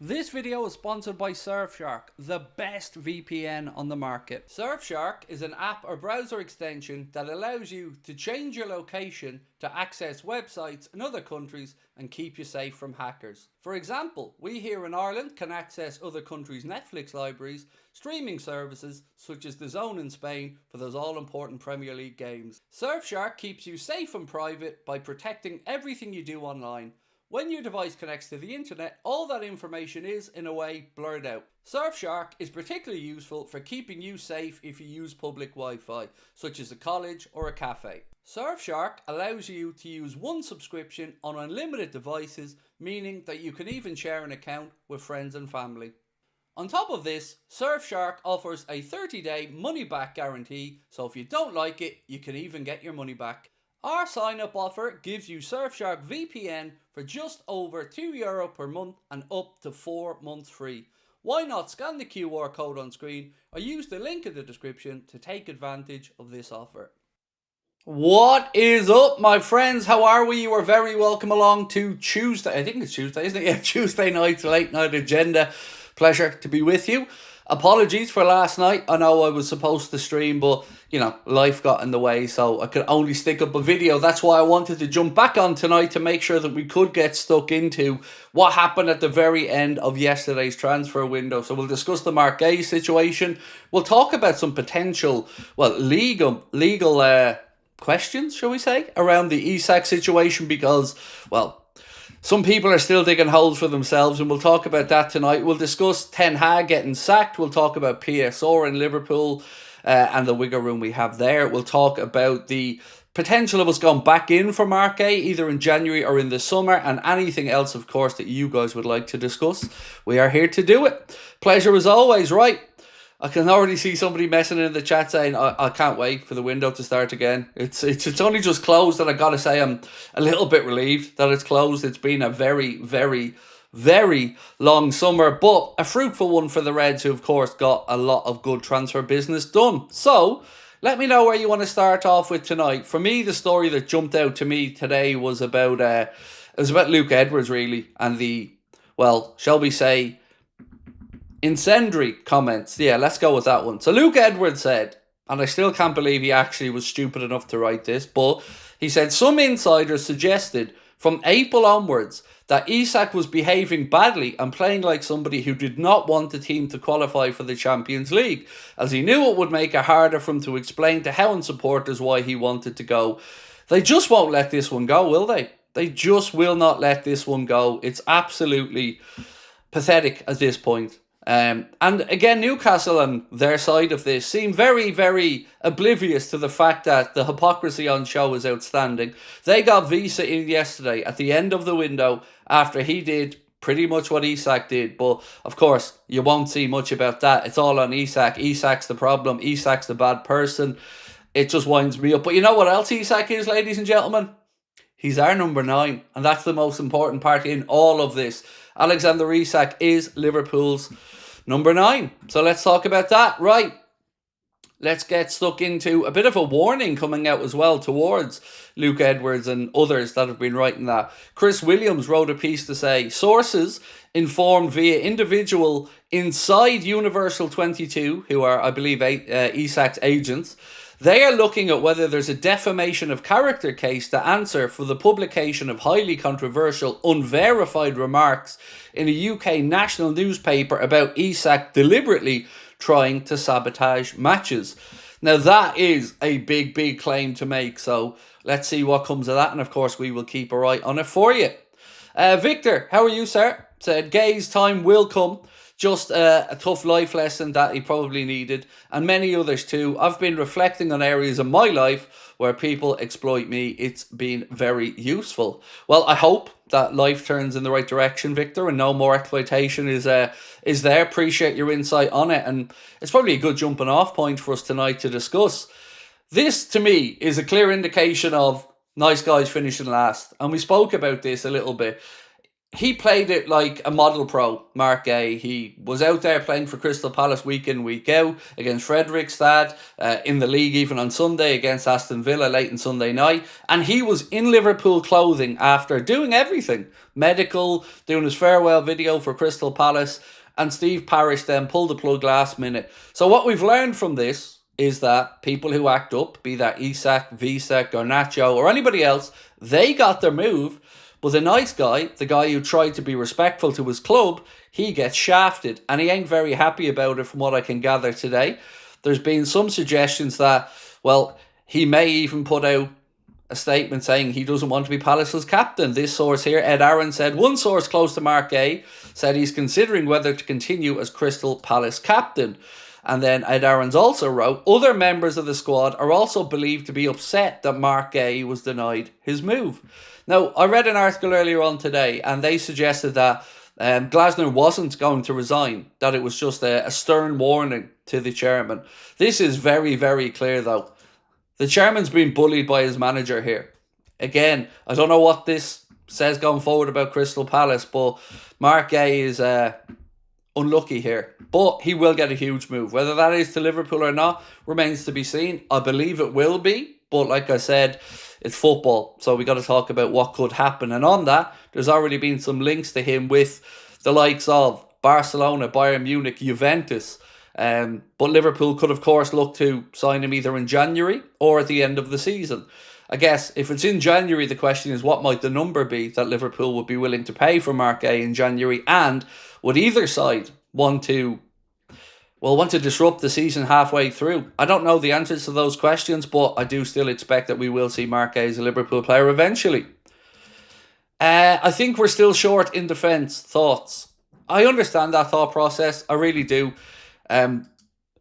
This video is sponsored by Surfshark, the best VPN on the market. Surfshark is an app or browser extension that allows you to change your location to access websites in other countries and keep you safe from hackers. For example, we here in Ireland can access other countries' Netflix libraries, streaming services such as The Zone in Spain for those all-important Premier League games. Surfshark keeps you safe and private by protecting everything you do online. When your device connects to the internet, all that information is, in a way, blurred out. Surfshark is particularly useful for keeping you safe if you use public Wi-Fi, such as a college or a cafe. Surfshark allows you to use one subscription on unlimited devices, meaning that you can even share an account with friends and family. On top of this, Surfshark offers a 30-day money-back guarantee, so if you don't like it, you can even get your money back. Our sign-up offer gives you Surfshark VPN for just over €2 per month and up to 4 months free. Why not scan the QR code on screen or use the link in the description to take advantage of this offer. What is up, my friends? How are we? You are very welcome along to Tuesday. I think it's Tuesday, isn't it? Yeah, Tuesday night's late night agenda. Pleasure to be with you. Apologies for last night. I know I was supposed to stream, but, you know, life got in the way, so I could only stick up a video. That's why I wanted to jump back on tonight to make sure that we could get stuck into what happened at the very end of yesterday's transfer window. So we'll discuss the Guehi situation. We'll talk about some potential, legal questions, shall we say, around the Isak situation because, some people are still digging holes for themselves, and we'll talk about that tonight. We'll discuss Ten Hag getting sacked. We'll talk about PSR in Liverpool and the wiggle room we have there. We'll talk about the potential of us going back in for Guehi, either in January or in the summer, and anything else, of course, that you guys would like to discuss. We are here to do it. Pleasure as always, right? I can already see somebody messing in the chat saying, I can't wait for the window to start again. It's only just closed, and I got to say I'm a little bit relieved that it's closed. It's been a very, very, very long summer, but a fruitful one for the Reds, who, of course, got a lot of good transfer business done. So, let me know where you want to start off with tonight. For me, the story that jumped out to me today was about Luke Edwards, really, and the, shall we say, incendiary comments. Yeah, let's go with that one. So Luke Edwards said, and I still can't believe he actually was stupid enough to write this, but he said some insiders suggested from April onwards that Isak was behaving badly and playing like somebody who did not want the team to qualify for the Champions League, as he knew it would make it harder for him to explain to Hound supporters why he wanted to go. They just won't let this one go, will they? They just will not let this one go. It's absolutely pathetic at this point. And again, Newcastle on their side of this seem very, very oblivious to the fact that the hypocrisy on show is outstanding. They got Visa in yesterday at the end of the window after he did pretty much what Isak did. But, of course, you won't see much about that. It's all on Isak. Isak's the problem. Isak's the bad person. It just winds me up. But you know what else Isak is, ladies and gentlemen? He's our number 9. And that's the most important part in all of this. Alexander Isak is Liverpool's number 9. So let's talk about that. Right. Let's get stuck into a bit of a warning coming out as well towards Luke Edwards and others that have been writing that. Chris Williams wrote a piece to say, sources informed via individual inside Universal 22, who are, I believe, Isak's agents, they are looking at whether there's a defamation of character case to answer for the publication of highly controversial, unverified remarks in a UK national newspaper about Isak deliberately trying to sabotage matches. Now, that is a big, big claim to make, so let's see what comes of that, and of course, we will keep our eye on it for you. Victor, how are you, sir? Said, Guehi's time will come. Just a tough life lesson that he probably needed, and many others too. I've been reflecting on areas of my life where people exploit me. It's been very useful. Well, I hope that life turns in the right direction, Victor, and no more exploitation is there. Appreciate your insight on it, and it's probably a good jumping off point for us tonight to discuss. This, to me, is a clear indication of nice guys finishing last, and we spoke about this a little bit. he played it like a model pro, Mark Guehi. He was out there playing for Crystal Palace week in, week out against Fredrikstad, in the league even on Sunday against Aston Villa late on Sunday night. And he was in Liverpool clothing after doing everything. Medical, doing his farewell video for Crystal Palace. And Steve Parish then pulled the plug last minute. So what we've learned from this is that people who act up, be that Isak, Isak, Garnacho, or anybody else, they got their move. But the nice guy, the guy who tried to be respectful to his club, he gets shafted. And he ain't very happy about it from what I can gather today. There's been some suggestions that, well, he may even put out a statement saying he doesn't want to be Palace's captain. This source here, Ed Aaron, said one source close to Mark Guehi said he's considering whether to continue as Crystal Palace captain. And then Ed Aaron's also wrote, other members of the squad are also believed to be upset that Mark Guehi was denied his move. Now, I read an article earlier on today, and they suggested that Glasner wasn't going to resign, that it was just a stern warning to the chairman. This is very, very clear, though. The chairman's been bullied by his manager here. Again, I don't know what this says going forward about Crystal Palace, but Mark Guehi is unlucky here. But he will get a huge move. Whether that is to Liverpool or not remains to be seen. I believe it will be. But like I said, it's football. So we got to talk about what could happen. And on that, there's already been some links to him with the likes of Barcelona, Bayern Munich, Juventus. But Liverpool could, of course, look to sign him either in January or at the end of the season. I guess if it's in January, the question is what might the number be that Liverpool would be willing to pay for Mark Guehi in January, and would either side want to disrupt the season halfway through? I don't know the answers to those questions, but I do still expect that we will see Mark Guehi as a Liverpool player eventually. I think we're still short in defence. Thoughts? I understand that thought process. I really do.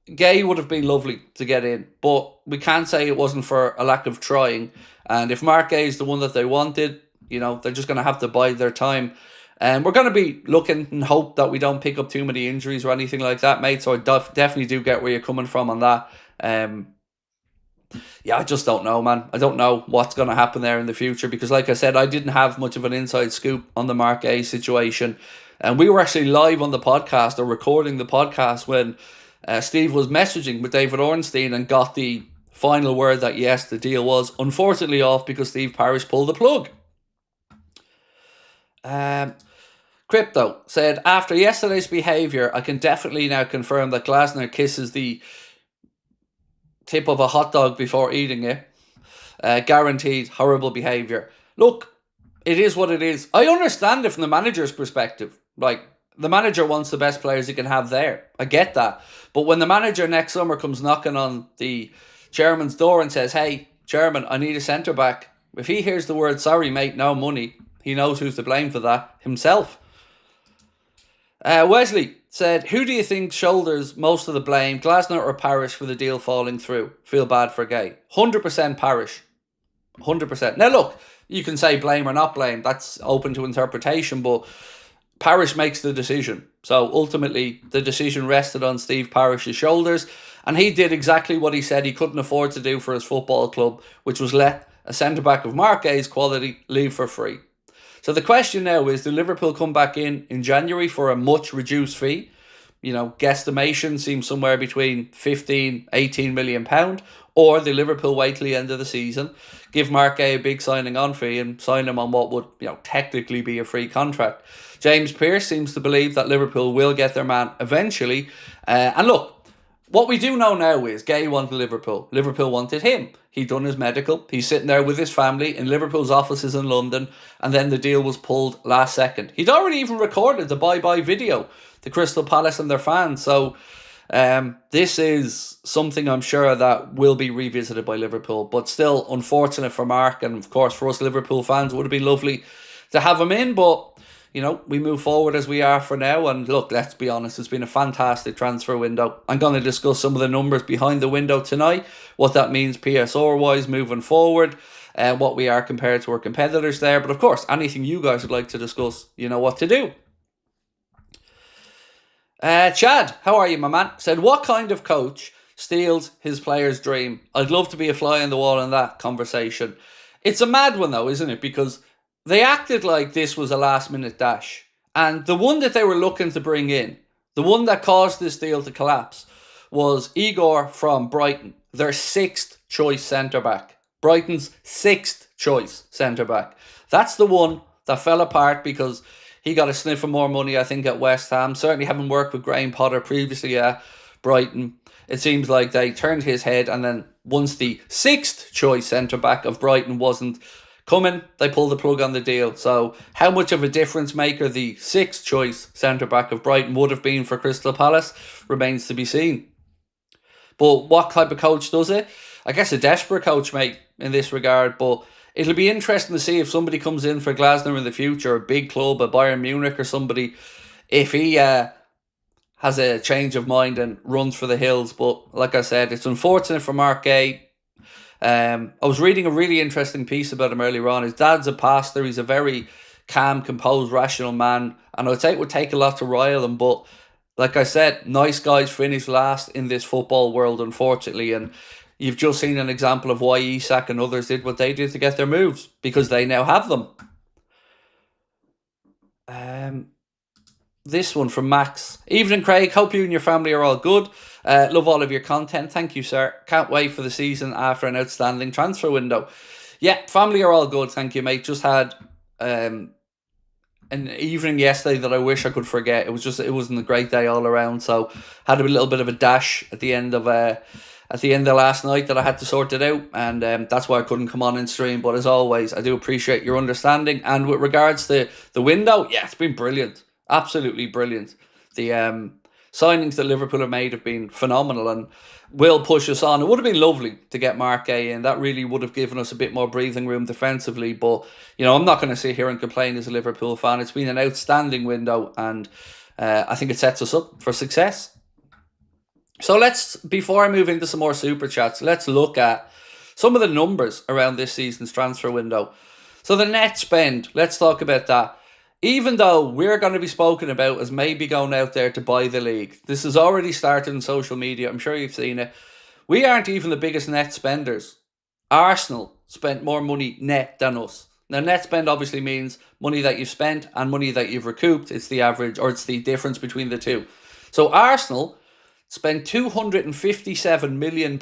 Guehi would have been lovely to get in, but we can't say it wasn't for a lack of trying. And if Mark Guehi is the one that they wanted, they're just going to have to bide their time. And we're going to be looking and hope that we don't pick up too many injuries or anything like that, mate. So I definitely do get where you're coming from on that. I just don't know, man. I don't know what's going to happen there in the future because, like I said, I didn't have much of an inside scoop on the Mark Guehi situation. And we were actually live on the podcast or recording the podcast when Steve was messaging with David Ornstein and got the final word that yes, the deal was unfortunately off because Steve Parish pulled the plug. Crypto said, after yesterday's behaviour, I can definitely now confirm that Glasner kisses the tip of a hot dog before eating it. Guaranteed horrible behaviour. Look, it is what it is. I understand it from the manager's perspective. Like, the manager wants the best players he can have there. I get that. But when the manager next summer comes knocking on the chairman's door and says, hey, chairman, I need a centre-back. If he hears the word, sorry, mate, no money, he knows who's to blame for that, himself. Wesley said, who do you think shoulders most of the blame, Glasner or Parish, for the deal falling through? Feel bad for Guehi. 100% Parish. 100%. Now, look, you can say blame or not blame. That's open to interpretation, but Parish makes the decision. So ultimately, the decision rested on Steve Parish's shoulders, and he did exactly what he said he couldn't afford to do for his football club, which was let a centre-back of Mark Guehi's quality leave for free. So the question now is, do Liverpool come back in January for a much reduced fee? Guesstimation seems somewhere between 15, 18 million pound, or the Liverpool wait till the end of the season, give Mark Guehi a big signing on fee and sign him on what would, technically be a free contract. James Pearce seems to believe that Liverpool will get their man eventually. And look, what we do know now is Guehi wanted Liverpool. Liverpool wanted him. He'd done his medical. He's sitting there with his family in Liverpool's offices in London. And then the deal was pulled last second. He'd already even recorded the bye-bye video to Crystal Palace and their fans. So this is something I'm sure that will be revisited by Liverpool. But still unfortunate for Mark. And of course for us Liverpool fans, it would have been lovely to have him in. But we move forward as we are for now. And look, let's be honest, it's been a fantastic transfer window. I'm going to discuss some of the numbers behind the window tonight, what that means PSR-wise moving forward, and what we are compared to our competitors there. But of course, anything you guys would like to discuss, you know what to do. Chad, how are you, my man? Said, what kind of coach steals his player's dream? I'd love to be a fly on the wall in that conversation. It's a mad one, though, isn't it? Because they acted like this was a last minute dash. And the one that they were looking to bring in, the one that caused this deal to collapse, was Igor from Brighton, their 6th choice centre back. Brighton's 6th choice centre back. That's the one that fell apart because he got a sniff of more money, I think, at West Ham. Certainly having worked with Graham Potter previously at Brighton, it seems like they turned his head, and then once the 6th choice centre back of Brighton wasn't coming, they pulled the plug on the deal. So how much of a difference maker the 6th choice centre back of Brighton would have been for Crystal Palace remains to be seen. But what type of coach does it? I guess a desperate coach, mate, in this regard. But it'll be interesting to see if somebody comes in for Glasner in the future, a big club, a Bayern Munich or somebody, if he has a change of mind and runs for the hills. But like I said, it's unfortunate for Mark Guehi. I was reading a really interesting piece about him earlier on. His dad's a pastor. He's a very calm, composed, rational man. And I'd say it would take a lot to rile him. But like I said, nice guys finish last in this football world, unfortunately. And you've just seen an example of why Isak and others did what they did to get their moves. Because they now have them. This one from Max. Evening, Craig. Hope you and your family are all good. Love all of your content. Thank you, sir. Can't wait for the season after an outstanding transfer window. Yeah, family are all good. Thank you, mate. Just had an evening yesterday that I wish I could forget. It wasn't a great day all around. So had a little bit of a dash at the end of last night that I had to sort it out, and that's why I couldn't come on and stream. But as always, I do appreciate your understanding. And with regards to the window, yeah, it's been brilliant. Absolutely brilliant. The signings that Liverpool have made have been phenomenal and will push us on. It would have been lovely to get Mark Guehi in. That really would have given us a bit more breathing room defensively. But, I'm not going to sit here and complain as a Liverpool fan. It's been an outstanding window, and I think it sets us up for success. So before I move into some more super chats, let's look at some of the numbers around this season's transfer window. So the net spend, let's talk about that. Even though we're going to be spoken about as maybe going out there to buy the league, this has already started in social media. I'm sure you've seen it. We aren't even the biggest net spenders. Arsenal spent more money net than us. Now, net spend obviously means money that you've spent and money that you've recouped. It's the average, or it's the difference between the two. So Arsenal spent £257 million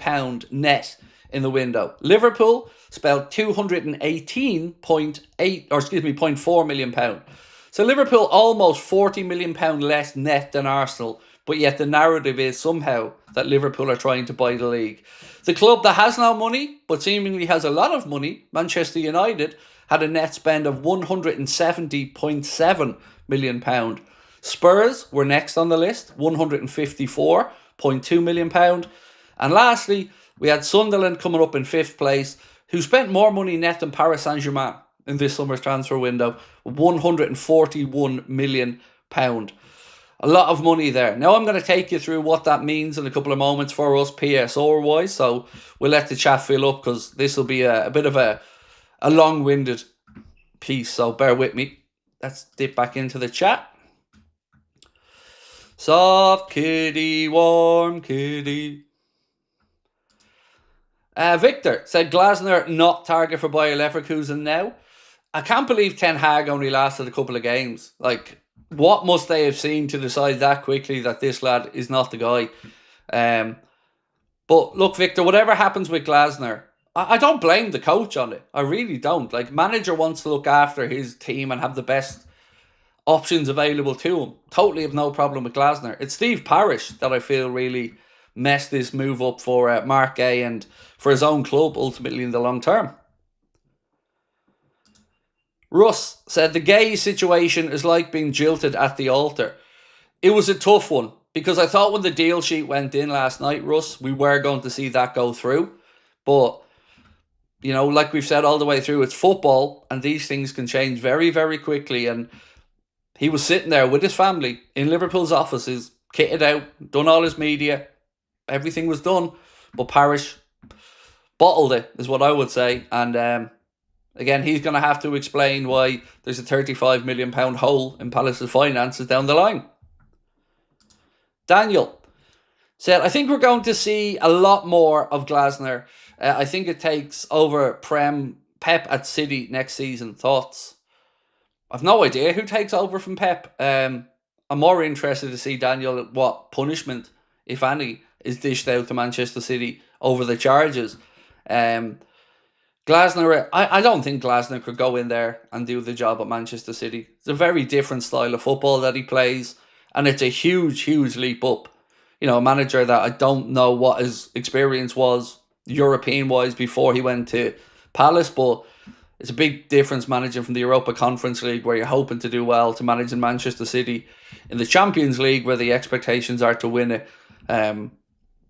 net in the window. Liverpool spent £0.4 million. So Liverpool almost £40 million less net than Arsenal, but yet the narrative is somehow that Liverpool are trying to buy the league. The club that has no money, but seemingly has a lot of money, Manchester United, had a net spend of £170.7 million. Spurs were next on the list, £154.2 million. And lastly, we had Sunderland coming up in 5th place, who spent more money net than Paris Saint-Germain in this summer's transfer window, £141 million. A lot of money there. Now I'm going to take you through what that means in a couple of moments for us PSR-wise, so we'll let the chat fill up because this will be a bit of a long-winded piece, so bear with me. Let's dip back into the chat. Soft kitty, warm kitty. Victor said Glasner not target for Bayer Leverkusen now. I can't believe Ten Hag only lasted a couple of games. Like, what must they have seen to decide that quickly that this lad is not the guy? But look, Victor, whatever happens with Glasner, I don't blame the coach on it. I really don't. Like, manager wants to look after his team and have the best options available to him. Totally have no problem with Glasner. It's Steve Parish that I feel really messed this move up for Mark Guehi and for his own club ultimately in the long term. Russ said the Guehi situation is like being jilted at the altar. It was a tough one because I thought when the deal sheet went in last night, Russ, we were going to see that go through. But, like we've said all the way through, it's football and these things can change very, very quickly. And he was sitting there with his family in Liverpool's offices, kitted out, done all his media. Everything was done. But Parish bottled it, is what I would say. And again, he's going to have to explain why there's a £35 million hole in Palace's finances down the line. Daniel said, I think we're going to see a lot more of Glasner. I think it takes over Pep at City next season. Thoughts? I've no idea who takes over from Pep. I'm more interested to see, Daniel, what punishment, if any, is dished out to Manchester City over the charges. Glasner, I don't think Glasner could go in there and do the job at Manchester City. It's a very different style of football that he plays, and it's a huge, huge leap up. You know, a manager that I don't know what his experience was European-wise before he went to Palace, but it's a big difference managing from the Europa Conference League, where you're hoping to do well, to managing Manchester City in the Champions League, where the expectations are to win it. But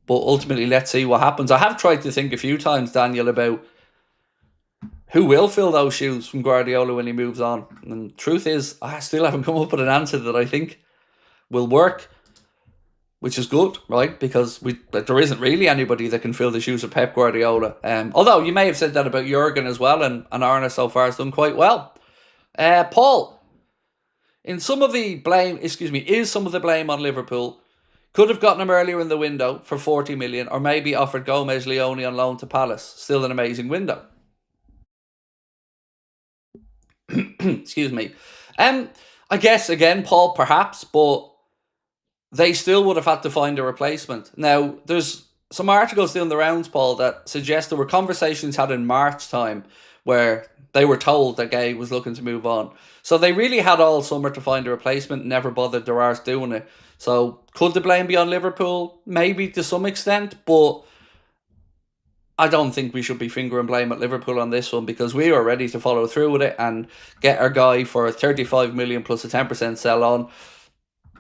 ultimately, let's see what happens. I have tried to think a few times, Daniel, about who will fill those shoes from Guardiola when he moves on. And truth is, I still haven't come up with an answer that I think will work, which is good, right? Because there isn't really anybody that can fill the shoes of Pep Guardiola. Although you may have said that about Jurgen as well, and Arne so far has done quite well. Paul, is some of the blame on Liverpool? Could have gotten him earlier in the window for 40 million, or maybe offered Gomez Leone on loan to Palace. Still an amazing window. Excuse me. I guess, again, Paul, perhaps, but they still would have had to find a replacement. Now, there's some articles doing the rounds, Paul, that suggest there were conversations had in March time where they were told that Guehi was looking to move on. So they really had all summer to find a replacement, never bothered their arse doing it. So could the blame be on Liverpool? Maybe to some extent, but I don't think we should be fingering blame at Liverpool on this one, because we were ready to follow through with it and get our guy for 35 million plus a 10% sell on.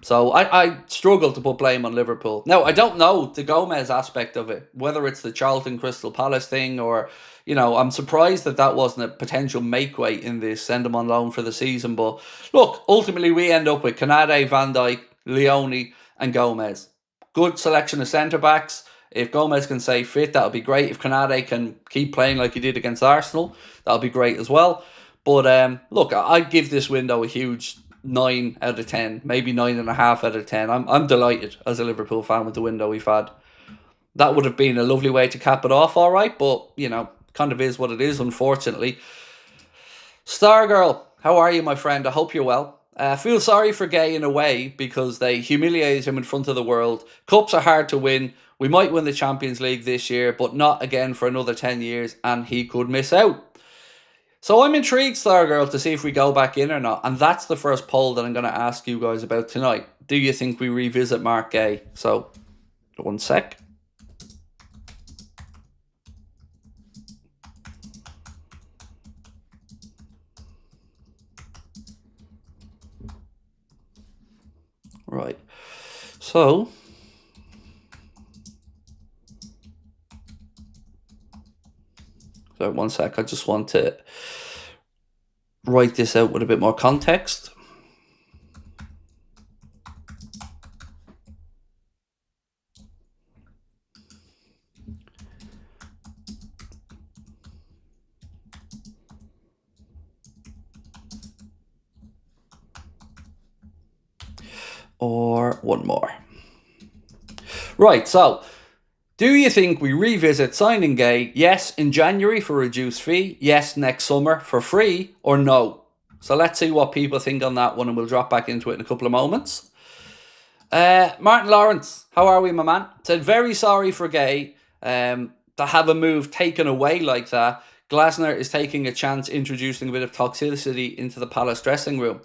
So I struggle to put blame on Liverpool. Now, I don't know the Gomez aspect of it, whether it's the Charlton Crystal Palace thing or, you know, I'm surprised that wasn't a potential make weight in this, send him on loan for the season. But look, ultimately we end up with Canade, Van Dijk, Leone and Gomez. Good selection of centre-backs. If Gomez can stay fit, that'll be great. If Canade can keep playing like he did against Arsenal, that'll be great as well. But look, I'd give this window a huge 9 out of 10, maybe 9.5 out of 10. I'm delighted as a Liverpool fan with the window we've had. That would have been a lovely way to cap it off, all right, but, you know, kind of is what it is, unfortunately. Stargirl, how are you, my friend? I hope you're well. I feel sorry for Guehi in a way, because they humiliated him in front of the world. Cups are hard to win. We might win the Champions League this year, but not again for another 10 years, and he could miss out. So I'm intrigued, Stargirl, to see if we go back in or not. And that's the first poll that I'm going to ask you guys about tonight. Do you think we revisit Mark Guehi? So, one sec. Right. So, one sec. I just want to write this out with a bit more context. Or one more. Right, so do you think we revisit signing Guehi? Yes, in January for a reduced fee. Yes, next summer for free, or no? So let's see what people think on that one, and we'll drop back into it in a couple of moments. Martin Lawrence, how are we, my man? Said, very sorry for Guehi to have a move taken away like that. Glasner is taking a chance introducing a bit of toxicity into the Palace dressing room.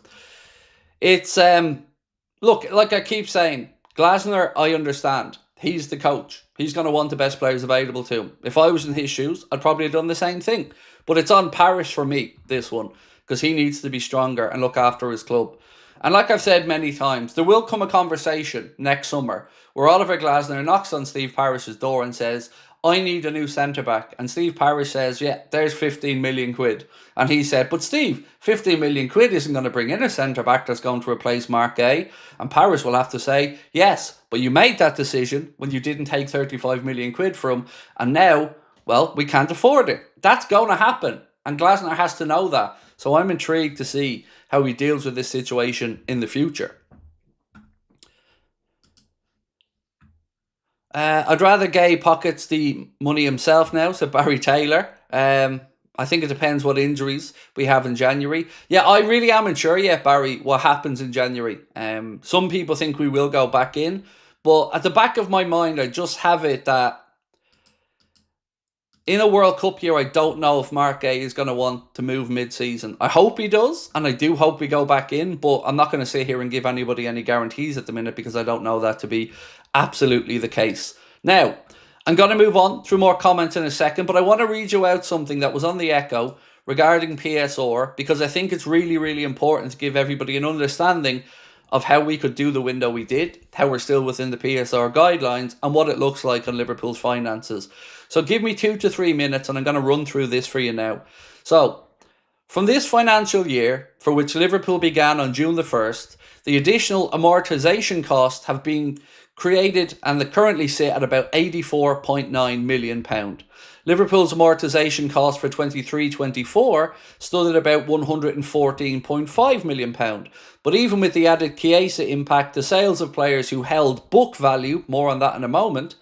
It's, look, like I keep saying, Glasner, I understand. He's the coach. He's going to want the best players available to him. If I was in his shoes, I'd probably have done the same thing. But it's on Parish for me, this one, because he needs to be stronger and look after his club. And like I've said many times, there will come a conversation next summer where Oliver Glasner knocks on Steve Parish's door and says, I need a new centre-back. And Steve Parish says, yeah, there's 15 million quid. And he said, but Steve, 15 million quid isn't going to bring in a centre-back that's going to replace Mark Guehi. And Parish will have to say, yes, but you made that decision when you didn't take 35 million quid from him. And now, well, we can't afford it. That's going to happen. And Glasner has to know that. So I'm intrigued to see how he deals with this situation in the future. I'd rather Guehi pockets the money himself now, said Barry Taylor. I think it depends what injuries we have in January. Yeah, I really am unsure yet, Barry, what happens in January. Some people think we will go back in, but at the back of my mind, I just have it that in a World Cup year, I don't know if Mark Guehi is going to want to move mid-season. I hope he does, and I do hope we go back in, but I'm not going to sit here and give anybody any guarantees at the minute because I don't know that to be absolutely the case. Now, I'm going to move on through more comments in a second, but I want to read you out something that was on the Echo regarding PSR because I think it's really, really important to give everybody an understanding of how we could do the window we did, how we're still within the PSR guidelines, and what it looks like on Liverpool's finances. So give me 2 to 3 minutes and I'm going to run through this for you now. So, from this financial year, for which Liverpool began on June the 1st, the additional amortisation costs have been created and they currently sit at about £84.9 million. Liverpool's amortisation cost for 23-24 stood at about £114.5 million. But even with the added Chiesa impact, the sales of players who held book value, more on that in a moment,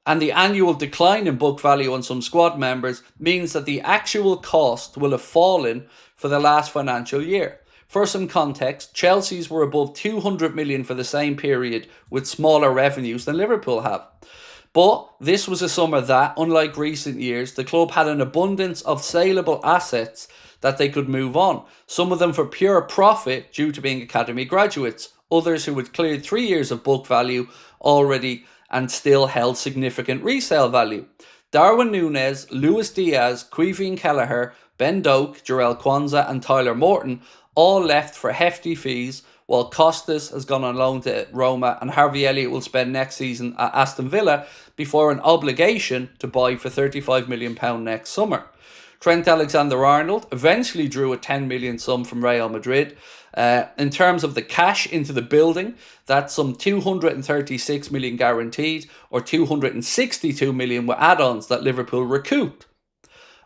and the annual decline in book value on some squad members means that the actual cost will have fallen for the last financial year. For some context, Chelsea's were above 200 million for the same period with smaller revenues than Liverpool have. But this was a summer that, unlike recent years, the club had an abundance of saleable assets that they could move on. Some of them for pure profit due to being academy graduates. Others who had cleared 3 years of book value already and still held significant resale value. Darwin Núñez, Luis Diaz, Caoimhín Kelleher, Ben Doak, Jarell Quansah and Tyler Morton all left for hefty fees, while Costas has gone on loan to Roma and Harvey Elliott will spend next season at Aston Villa before an obligation to buy for £35 million next summer. Trent Alexander-Arnold eventually drew a £10 million sum from Real Madrid. In terms of the cash into the building, that's some £236 million guaranteed or £262 million with add-ons that Liverpool recouped.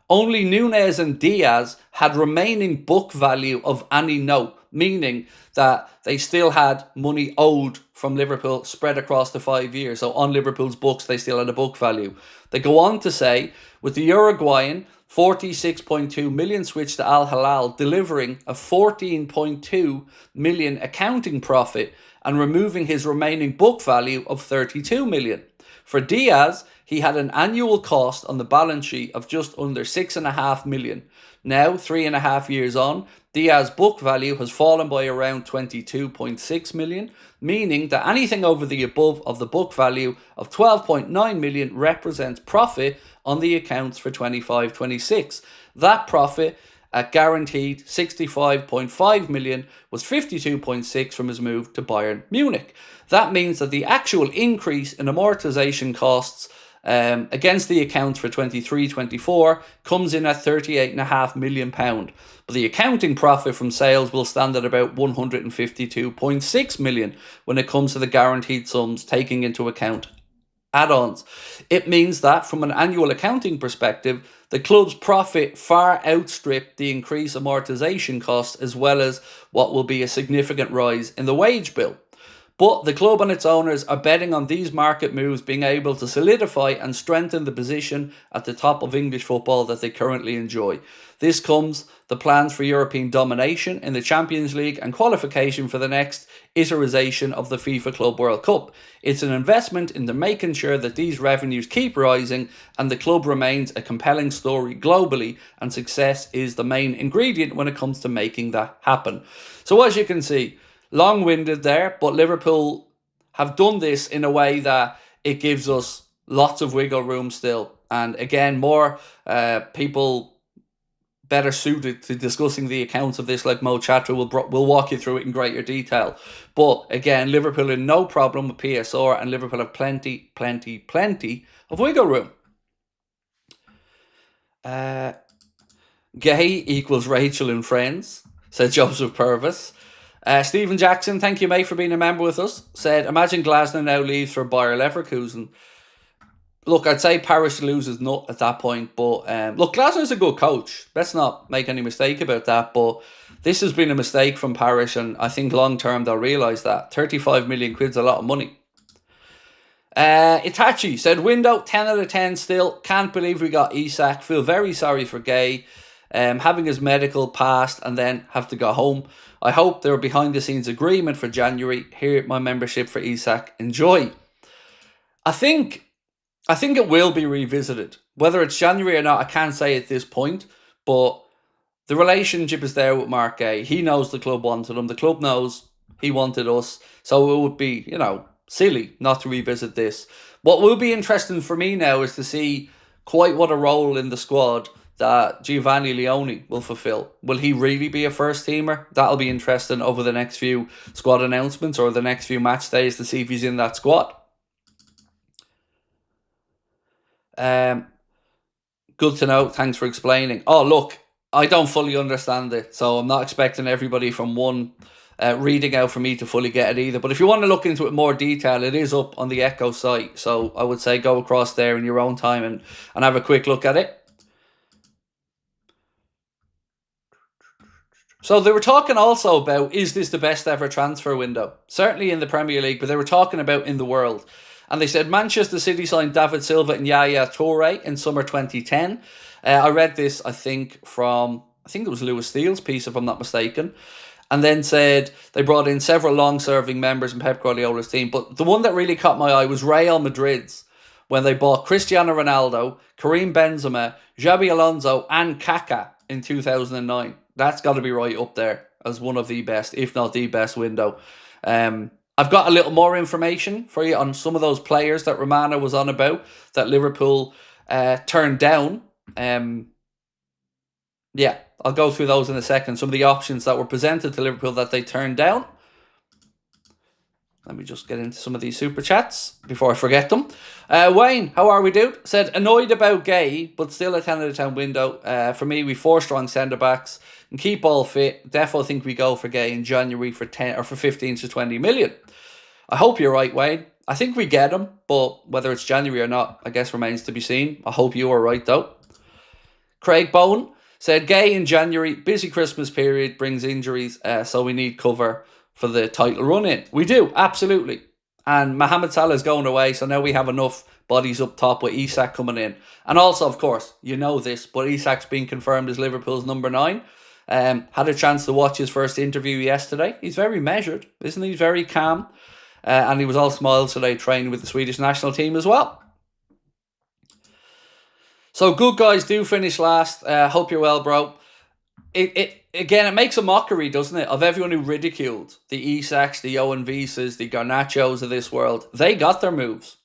Only Núñez and Diaz had remaining book value of any note, meaning that they still had money owed from Liverpool spread across the 5 years. So on Liverpool's books, they still had a book value. They go on to say, with the Uruguayan 46.2 million switch to Al Hilal, delivering a 14.2 million accounting profit and removing his remaining book value of 32 million. For Diaz, he had an annual cost on the balance sheet of just under 6.5 million. Now, 3.5 years on, Diaz's book value has fallen by around 22.6 million, meaning that anything over the above of the book value of 12.9 million represents profit on the accounts for 25-26. That profit at guaranteed 65.5 million was 52.6 from his move to Bayern Munich. That means that the actual increase in amortisation costs against the accounts for 23-24 comes in at £38.5 million. But the accounting profit from sales will stand at about £152.6 million when it comes to the guaranteed sums taking into account add-ons. It means that from an annual accounting perspective, the club's profit far outstripped the increased amortisation costs as well as what will be a significant rise in the wage bill. But the club and its owners are betting on these market moves being able to solidify and strengthen the position at the top of English football that they currently enjoy. This comes the plans for European domination in the Champions League and qualification for the next iteration of the FIFA Club World Cup. It's an investment into making sure that these revenues keep rising and the club remains a compelling story globally, and success is the main ingredient when it comes to making that happen. So as you can see, long-winded there, but Liverpool have done this in a way that it gives us lots of wiggle room still. And again, more people better suited to discussing the accounts of this, like Mo Chatra, will walk you through it in greater detail. But again, Liverpool in no problem with PSR, and Liverpool have plenty of wiggle room. Guehi equals Rachel in Friends, said Joseph Purvis. Stephen Jackson, thank you, mate, for being a member with us. Said, imagine Glasner now leaves for Bayer Leverkusen. Look, I'd say Parish loses nut at that point, but look, Glasner's a good coach. Let's not make any mistake about that, but this has been a mistake from Parish, and I think long term they'll realise that. 35 million quid's a lot of money. Itachi said, window, 10 out of 10 still. Can't believe we got Isak. Feel very sorry for Guehi. Having his medical passed and then have to go home. I hope there are behind the scenes agreement for January. Here, my membership for Isak. Enjoy. I think it will be revisited. Whether it's January or not, I can't say at this point. But the relationship is there with Mark Guehi. He knows the club wanted him. The club knows he wanted us. So it would be, silly not to revisit this. What will be interesting for me now is to see quite what a role in the squad that Giovanni Leone will fulfill. Will he really be a first teamer? That'll be interesting over the next few squad announcements or the next few match days to see if he's in that squad. Good to know. Thanks for explaining. Oh, look, I don't fully understand it, so I'm not expecting everybody from one reading out for me to fully get it either. But if you want to look into it in more detail, it is up on the Echo site. So I would say go across there in your own time and have a quick look at it. So they were talking also about, is this the best ever transfer window? Certainly in the Premier League, but they were talking about in the world. And they said Manchester City signed David Silva and Yaya Toure in summer 2010. I read this, I think it was Lewis Steele's piece, if I'm not mistaken. And then said they brought in several long-serving members in Pep Guardiola's team. But the one that really caught my eye was Real Madrid's, when they bought Cristiano Ronaldo, Karim Benzema, Xabi Alonso and Kaká in 2009. That's got to be right up there as one of the best, if not the best window. I've got a little more information for you on some of those players that Romana was on about that Liverpool turned down. Yeah, I'll go through those in a second. Some of the options that were presented to Liverpool that they turned down. Let me just get into some of these super chats before I forget them. Wayne, how are we, dude? Said, annoyed about Guehi, but still a 10 out of 10 window. For me, we 4 strong centre-backs and keep all fit. Definitely think we go for Guehi in January for 10 or for 15 to 20 million. I hope you're right, Wayne. I think we get him, but whether it's January or not, I guess remains to be seen. I hope you are right, though. Craig Bowen said, Guehi in January, busy Christmas period, brings injuries, so we need cover for the title run-in. We do, absolutely. And Mohamed Salah is going away, so now we have enough bodies up top with Isak coming in. And also, of course, you know this, but Isak's been confirmed as Liverpool's number 9. Had a chance to watch his first interview yesterday. He's very measured, isn't he? He's very calm. And he was all smiles today training with the Swedish national team as well. So good guys do finish last. Hope you're well, bro. It makes a mockery, doesn't it, of everyone who ridiculed the Isaks, the Johan Wiesas, the Garnachos of this world. They got their moves.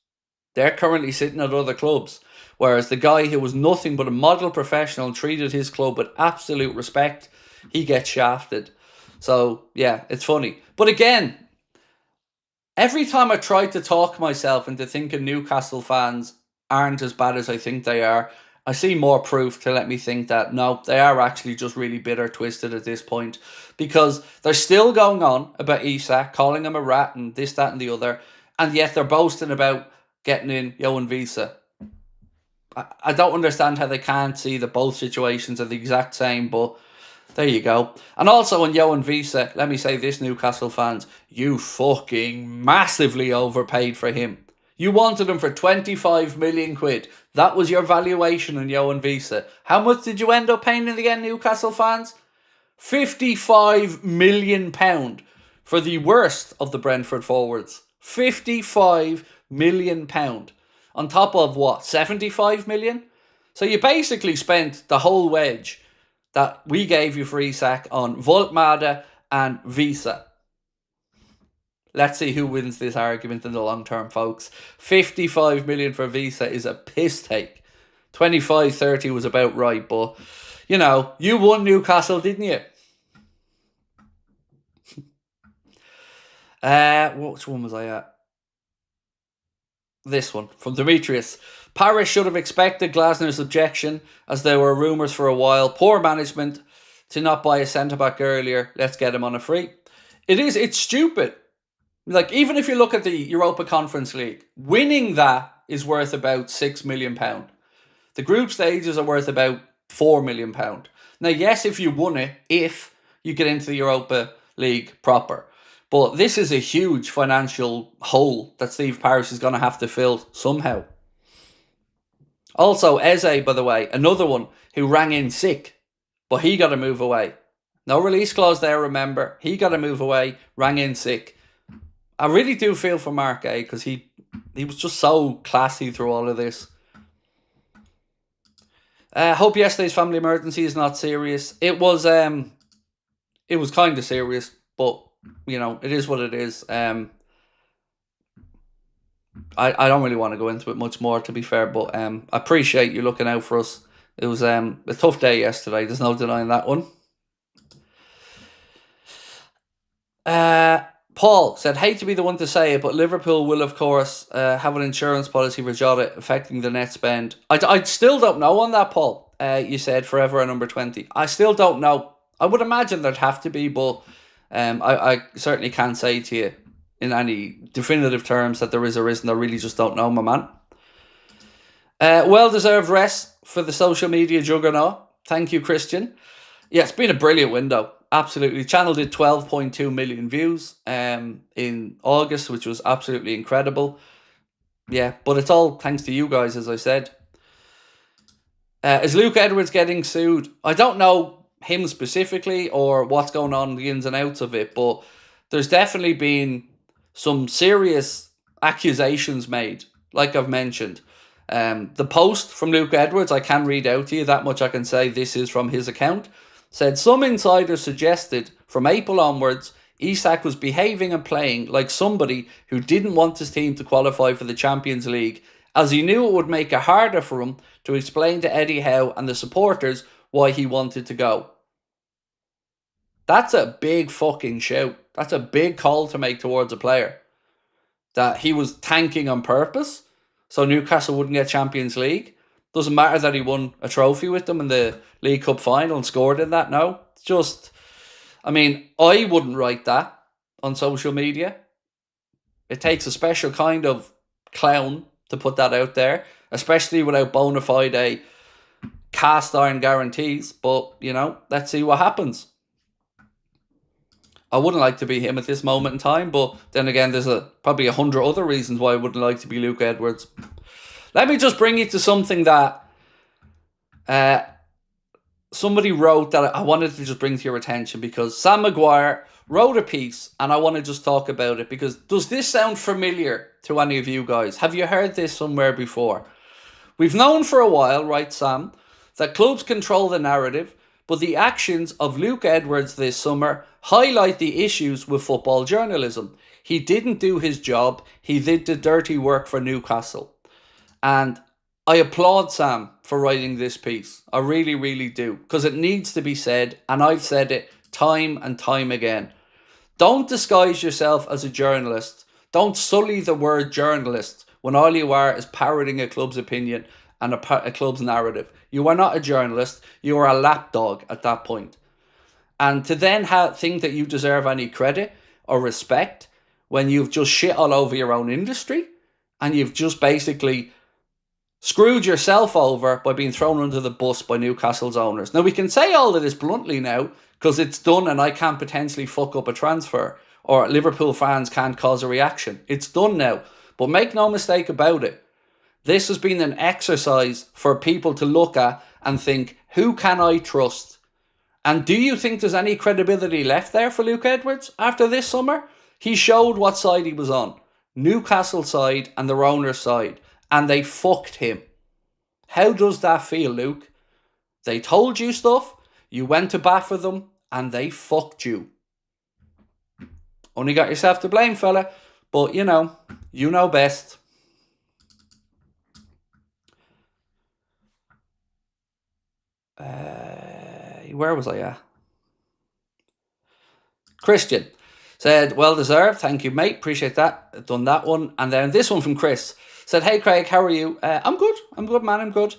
They're currently sitting at other clubs. Whereas the guy who was nothing but a model professional and treated his club with absolute respect, he gets shafted. So, yeah, it's funny. But again, every time I try to talk myself into thinking Newcastle fans aren't as bad as I think they are, I see more proof to let me think that, no, they are actually just really bitter, twisted at this point. Because they're still going on about Isak, calling him a rat and this, that and the other. And yet they're boasting about getting in Johan Wiesa. I don't understand how they can't see that both situations are the exact same, but there you go. And also on Johan Wiesa, let me say this, Newcastle fans, you fucking massively overpaid for him. You wanted him for 25 million quid. That was your valuation on Johan Wiesa. How much did you end up paying in the end, Newcastle fans? £55 million for the worst of the Brentford forwards. £55 million. On top of what, 75 million? So you basically spent the whole wedge that we gave you for Isak on Voltmada and Wiesa. Let's see who wins this argument in the long term, folks. 55 million for Wiesa is a piss take. 25-30 was about right, but, you know, you won Newcastle, didn't you? Which one was I at? This one, from Demetrius. Parish should have expected Glasner's objection, as there were rumours for a while. Poor management to not buy a centre-back earlier. Let's get him on a free. It's stupid. Like, even if you look at the Europa Conference League, winning that is worth about £6 million. The group stages are worth about £4 million. Now, yes, if you won it, if you get into the Europa League proper. But this is a huge financial hole that Steve Parish is going to have to fill somehow. Also, Eze, by the way, another one who rang in sick, but he got to move away. No release clause there, remember. He got to move away, rang in sick. I really do feel for Mark, because he was just so classy through all of this. Hope yesterday's family emergency is not serious. It was kind of serious, but, you know, it is what it is. I don't really want to go into it much more, to be fair, but I appreciate you looking out for us. It was a tough day yesterday. There's no denying that one. Paul said, hate to be the one to say it, but Liverpool will, of course, have an insurance policy for Jota affecting the net spend. I still don't know on that, Paul. You said forever a number 20. I still don't know. I would imagine there'd have to be, but I certainly can't say to you in any definitive terms that there is or isn't. I really just don't know, my man. Well-deserved rest for the social media juggernaut. Thank you, Christian. Yeah, it's been a brilliant window. Absolutely. The channel did 12.2 million views in August, which was absolutely incredible. Yeah, but it's all thanks to you guys, as I said. Is Luke Edwards getting sued? I don't know him specifically or what's going on, the ins and outs of it, but there's definitely been some serious accusations made, like I've mentioned. The post from Luke Edwards, I can read out to you, that much I can say, this is from his account, said some insiders suggested from April onwards, Isak was behaving and playing like somebody who didn't want his team to qualify for the Champions League, as he knew it would make it harder for him to explain to Eddie Howe and the supporters why he wanted to go. That's a big fucking shout. That's a big call to make towards a player. That he was tanking on purpose so Newcastle wouldn't get Champions League. Doesn't matter that he won a trophy with them in the League Cup final and scored in that. No, it's just, I mean, I wouldn't write that on social media. It takes a special kind of clown to put that out there, especially without bona fide cast iron guarantees. But, you know, let's see what happens. I wouldn't like to be him at this moment in time, but then again, there's probably 100 other reasons why I wouldn't like to be Luke Edwards. Let me just bring you to something that somebody wrote that I wanted to just bring to your attention, because Sam Maguire wrote a piece and I want to just talk about it, because does this sound familiar to any of you guys? Have you heard this somewhere before? We've known for a while, right, Sam, that clubs control the narrative, but the actions of Luke Edwards this summer highlight the issues with football journalism. He didn't do his job. He did the dirty work for Newcastle. And I applaud Sam for writing this piece. I really, really do. Because it needs to be said, and I've said it time and time again. Don't disguise yourself as a journalist. Don't sully the word journalist when all you are is parroting a club's opinion and a club's narrative. You are not a journalist. You are a lapdog at that point. And to then think that you deserve any credit or respect when you've just shit all over your own industry and you've just basically screwed yourself over by being thrown under the bus by Newcastle's owners. Now, we can say all of this bluntly now because it's done and I can't potentially fuck up a transfer or Liverpool fans can't cause a reaction. It's done now. But make no mistake about it. This has been an exercise for people to look at and think, who can I trust? And do you think there's any credibility left there for Luke Edwards after this summer? He showed what side he was on. Newcastle side and their owner's side. And they fucked him. How does that feel, Luke? They told you stuff, you went to bat for them, and they fucked you. Only got yourself to blame, fella. But, you know best. Where was I at? Christian said, well deserved. Thank you, mate. Appreciate that. Done that one. And then this one from Chris said, hey, Craig, how are you? I'm good. I'm good, man. I'm good.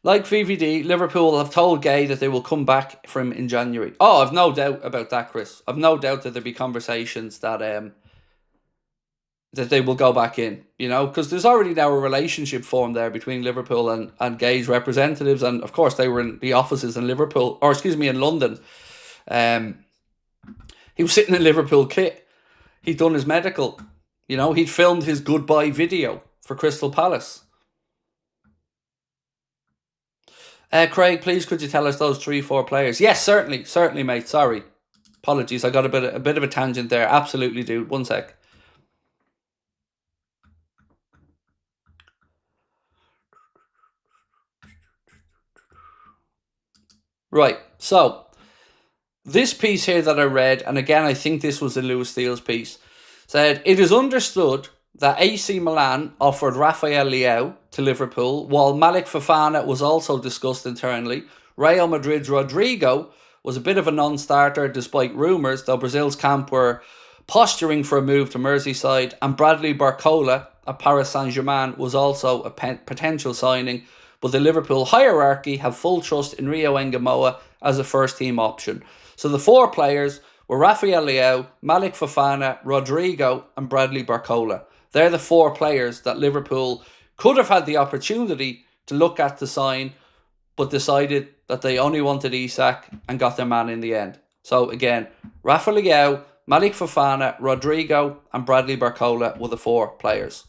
Like VVD, Liverpool have told Guehi that they will come back for him in January. Oh, I've no doubt about that, Chris. I've no doubt that there'll be conversations that they will go back in, because there's already now a relationship formed there between Liverpool and Guehi's representatives. And of course, they were in the offices in in London. He was sitting in Liverpool kit. he'd done his medical. You know, he'd filmed his goodbye video for Crystal Palace. Craig, please could you tell us those 3-4 players? Yes, certainly, mate. Sorry, apologies. I got a bit of a tangent there. Absolutely, dude. One sec. Right. So this piece here that I read, and again, I think this was the Lewis Steele's piece, said it is understood that AC Milan offered Rafael Leao to Liverpool, while Malik Fofana was also discussed internally. Real Madrid's Rodrigo was a bit of a non-starter despite rumours, though Brazil's camp were posturing for a move to Merseyside, and Bradley Barcola at Paris Saint-Germain was also a potential signing, but the Liverpool hierarchy have full trust in Rio Engamoa as a first-team option. So the 4 players were Rafael Leao, Malik Fofana, Rodrigo and Bradley Barcola. They're the 4 players that Liverpool could have had the opportunity to look at to sign, but decided that they only wanted Isak and got their man in the end. So again, Rafa Leao, Malik Fofana, Rodrigo and Bradley Barcola were the 4 players.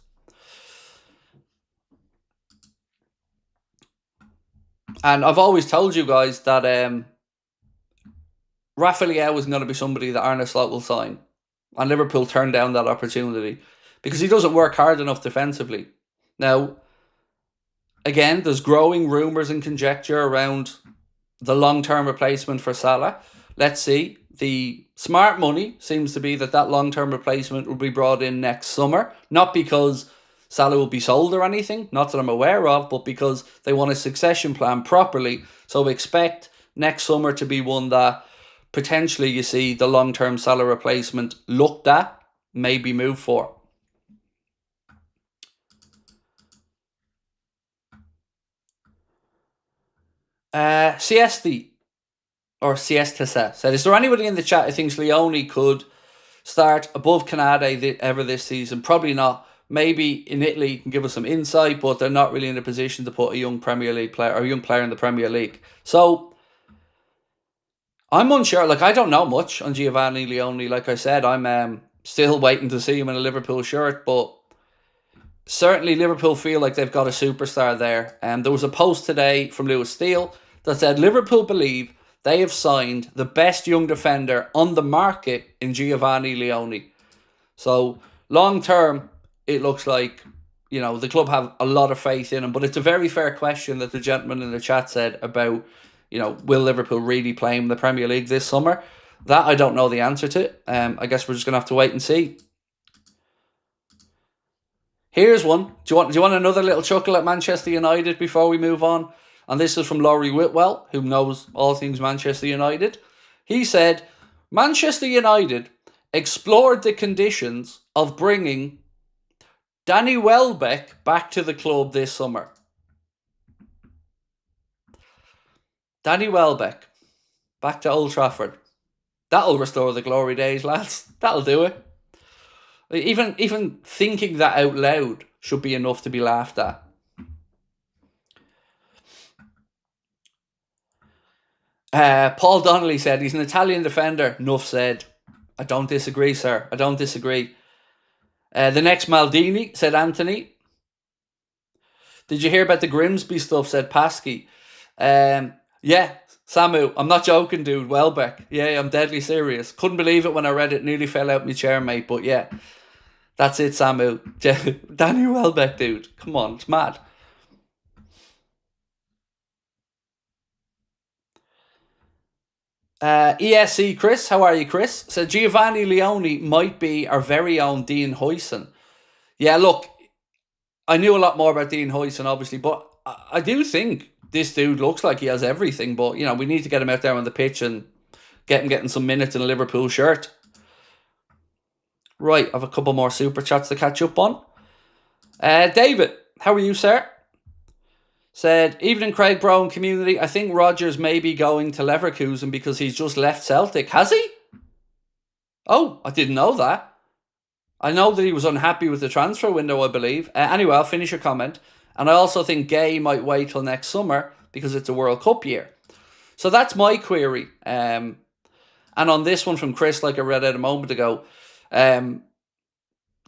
And I've always told you guys that Rafa Leao was going to be somebody that Arne Slot will sign. And Liverpool turned down that opportunity because he doesn't work hard enough defensively. Now, again, there's growing rumours and conjecture around the long-term replacement for Salah. Let's see. The smart money seems to be that long-term replacement will be brought in next summer. Not because Salah will be sold or anything, not that I'm aware of, but because they want a succession plan properly. So expect next summer to be one that potentially you see the long-term Salah replacement looked at, maybe moved for. Siesta said, is there anybody in the chat who thinks Leone could start above Canade ever this season? Probably not. Maybe in Italy you can give us some insight, but they're not really in a position to put a young Premier League player or a young player in the Premier League. So I'm unsure. Like, I don't know much on Giovanni Leone. Like I said, I'm still waiting to see him in a Liverpool shirt, but certainly Liverpool feel like they've got a superstar there. There was a post today from Lewis Steele that said Liverpool believe they have signed the best young defender on the market in Giovanni Leone. So long term, it looks like, you know, the club have a lot of faith in him. But it's a very fair question that the gentleman in the chat said about, you know, will Liverpool really play him in the Premier League this summer? That I don't know the answer to. I guess we're just going to have to wait and see. Here's one. Do you want another little chuckle at Manchester United before we move on? And this is from Laurie Whitwell, who knows all things Manchester United. He said, Manchester United explored the conditions of bringing Danny Welbeck back to the club this summer. Danny Welbeck back to Old Trafford. That'll restore the glory days, lads. That'll do it. Even thinking that out loud should be enough to be laughed at. Paul Donnelly said he's an Italian defender. Nuff said, I don't disagree, sir. I don't disagree. The next Maldini, said Anthony. Did you hear about the Grimsby stuff, said Pasky. Yeah, Samu, I'm not joking, dude. Welbeck. Yeah, I'm deadly serious. Couldn't believe it when I read it. Nearly fell out my chair, mate. But yeah, that's it, Samu. Danny Welbeck, dude. Come on, it's mad. ESC Chris, how are you, Chris? Said Giovanni Leone might be our very own Dean Huijsen. Yeah, look, I knew a lot more about Dean Huijsen, obviously, but I do think this dude looks like he has everything. But, you know, we need to get him out there on the pitch and get him getting some minutes in a Liverpool shirt. Right, I have a couple more super chats to catch up on. David, how are you, sir? Said, evening Craig Brown community, I think Rodgers may be going to Leverkusen because he's just left Celtic. Has he? Oh, I didn't know that. I know that he was unhappy with the transfer window, I believe. Anyway, I'll finish your comment. And I also think Guehi might wait till next summer because it's a World Cup year. So that's my query. And on this one from Chris, like I read out a moment ago,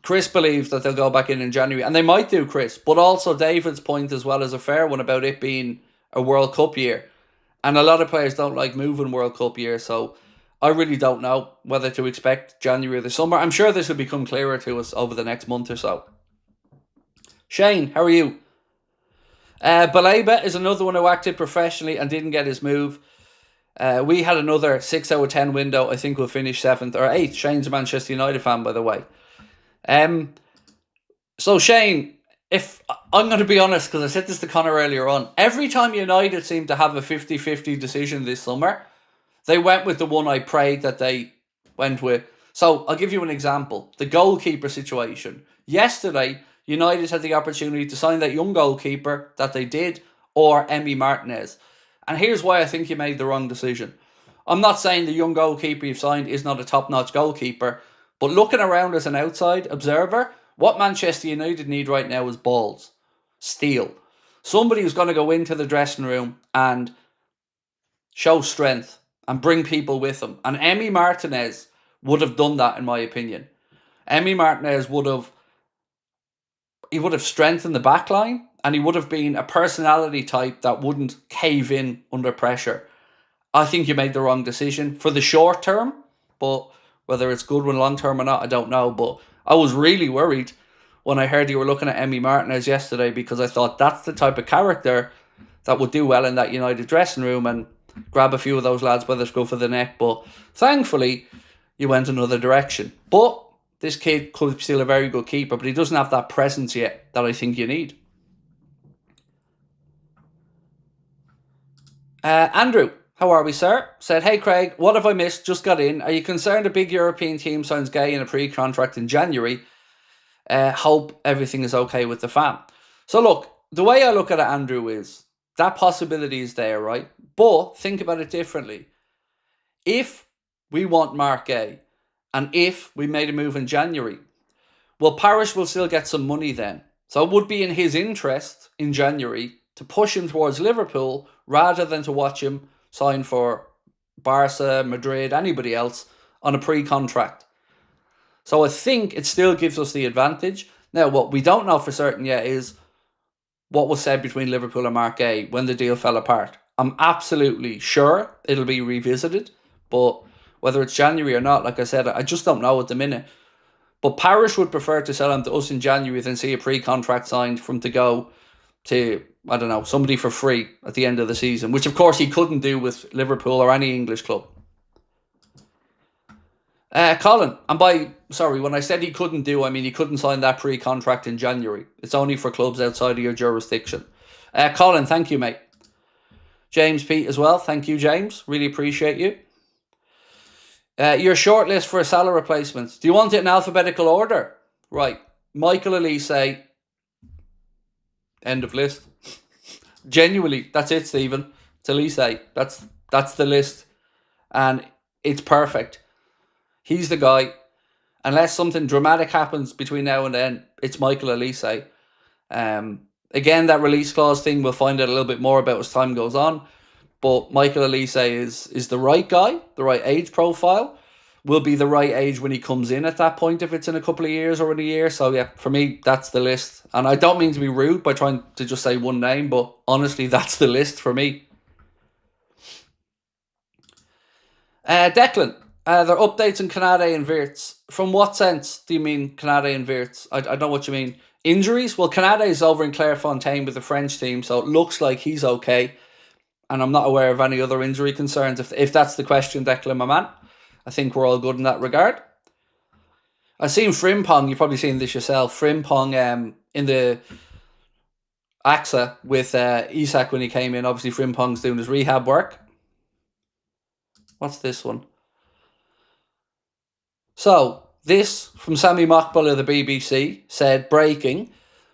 Chris believes that they'll go back in January, and they might do, Chris. But also David's point as well is a fair one about it being a World Cup year. And a lot of players don't like moving World Cup year, so I really don't know whether to expect January or the summer. I'm sure this will become clearer to us over the next month or so. Shane, how are you? Baleba is another one who acted professionally and didn't get his move. We had another 6 out of 10 window. I think we'll finish 7th or 8th. Shane's a Manchester United fan, by the way. So Shane, if I'm going to be honest, because I said this to Connor earlier on, every time United seemed to have a 50-50 decision this summer, they went with the one I prayed that they went with. So I'll give you an example. The goalkeeper situation. Yesterday, United had the opportunity to sign that young goalkeeper that they did, or Emi Martinez. And here's why I think you made the wrong decision. I'm not saying the young goalkeeper you've signed is not a top-notch goalkeeper, but looking around as an outside observer, what Manchester United need right now is balls. Steel. Somebody who's going to go into the dressing room and show strength and bring people with them. And Emi Martinez would have done that, in my opinion. Emi Martinez would have strengthened the back line, and he would have been a personality type that wouldn't cave in under pressure. I think you made the wrong decision for the short term, but whether it's good one long term or not, I don't know. But I was really worried when I heard you were looking at Emi Martinez yesterday, because I thought that's the type of character that would do well in that United dressing room and grab a few of those lads by the scruff of the neck. But thankfully, you went another direction. But this kid could be still a very good keeper, but he doesn't have that presence yet that I think you need. Andrew, how are we, sir? Said, hey, Craig, what have I missed? Just got in. Are you concerned a big European team signs Guehi in a pre-contract in January? Hope everything is okay with the fam. So look, the way I look at it, Andrew, is that possibility is there, right? But think about it differently. If we want Mark Guehi, and if we made a move in January, well, Parish will still get some money then. So it would be in his interest in January to push him towards Liverpool rather than to watch him sign for Barca, Madrid, anybody else on a pre-contract. So I think it still gives us the advantage. Now, what we don't know for certain yet is what was said between Liverpool and Mark Guehi when the deal fell apart. I'm absolutely sure it'll be revisited, but whether it's January or not, like I said, I just don't know at the minute. But Parish would prefer to sell him to us in January than see a pre-contract signed for him to go to, I don't know, somebody for free at the end of the season, which of course he couldn't do with Liverpool or any English club. Colin, when I said he couldn't do, I mean he couldn't sign that pre-contract in January. It's only for clubs outside of your jurisdiction. Colin, thank you, mate. James Pete as well. Thank you, James. Really appreciate you. Your shortlist for a Salah replacement. Do you want it in alphabetical order? Right. Michael Elise. End of list. Genuinely, that's it, Stephen. It's Elise. That's the list. And it's perfect. He's the guy. Unless something dramatic happens between now and then, it's Michael Elise. Again, that release clause thing, we'll find out a little bit more about as time goes on. But Michael Elise is the right guy, the right age profile. Will be the right age when he comes in at that point, if it's in a couple of years or in a year. So yeah, for me, that's the list. And I don't mean to be rude by trying to just say one name, but honestly, that's the list for me. Declan, there are updates on Canade and Wirtz. From what sense do you mean Canade and Wirtz? I know what you mean. Injuries? Well, Canade is over in Clairefontaine with the French team, so it looks like he's okay. And I'm not aware of any other injury concerns. If that's the question, Declan, my man, I think we're all good in that regard. I've seen Frimpong, you've probably seen this yourself, Frimpong in the AXA with Isak when he came in. Obviously, Frimpong's doing his rehab work. What's this one? So, this from Sammy Mockbull of the BBC said, breaking,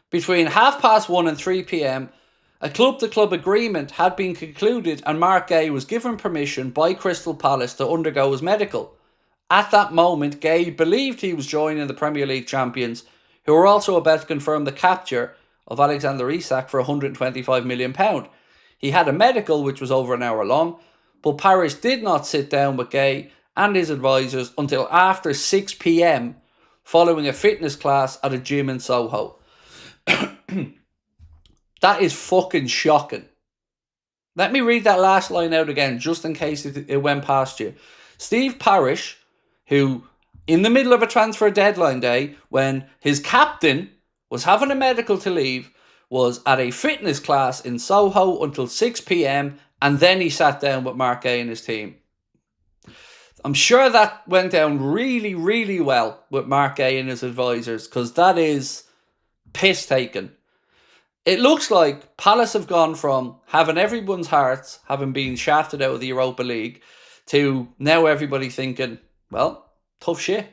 between 1:30 and 3 p.m, a club-to-club agreement had been concluded and Mark Guehi was given permission by Crystal Palace to undergo his medical. At that moment, Guehi believed he was joining the Premier League champions, who were also about to confirm the capture of Alexander Isak for £125 million. He had a medical which was over an hour long, but Parish did not sit down with Guehi and his advisors until after 6 p.m. following a fitness class at a gym in Soho. That is fucking shocking. Let me read that last line out again, just in case it went past you. Steve Parish, who, in the middle of a transfer deadline day, when his captain was having a medical to leave, was at a fitness class in Soho until 6 p.m, and then he sat down with Mark Guehi and his team. I'm sure that went down really, really well with Mark Guehi and his advisors, because that is piss taken. It looks like Palace have gone from having everyone's hearts, having been shafted out of the Europa League, to now everybody thinking, well, tough shit.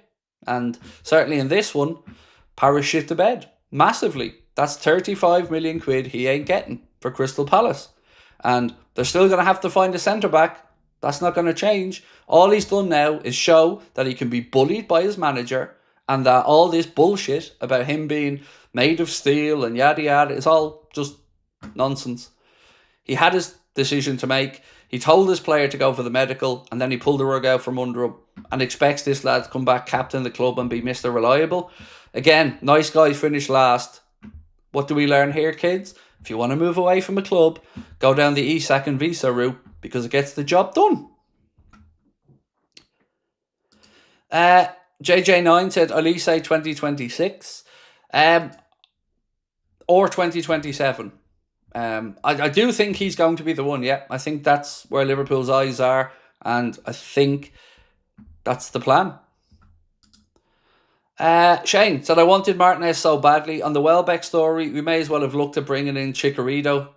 And certainly in this one, Parish shit the bed massively. That's 35 million quid he ain't getting for Crystal Palace. And they're still going to have to find a centre-back. That's not going to change. All he's done now is show that he can be bullied by his manager, and that all this bullshit about him being made of steel and yada yada is all just nonsense. He had his decision to make. He told his player to go for the medical, and then he pulled the rug out from under him and expects this lad to come back, captain the club, and be Mr. Reliable. Again, nice guy finished last. What do we learn here, kids? If you want to move away from a club, go down the Isak and Visa route, because it gets the job done. JJ9 said, Elise 2026 or 2027. I do think he's going to be the one, yeah. I think that's where Liverpool's eyes are, and I think that's the plan. Shane said, I wanted Martinez so badly. On the Welbeck story, we may as well have looked at bringing in Chicharito.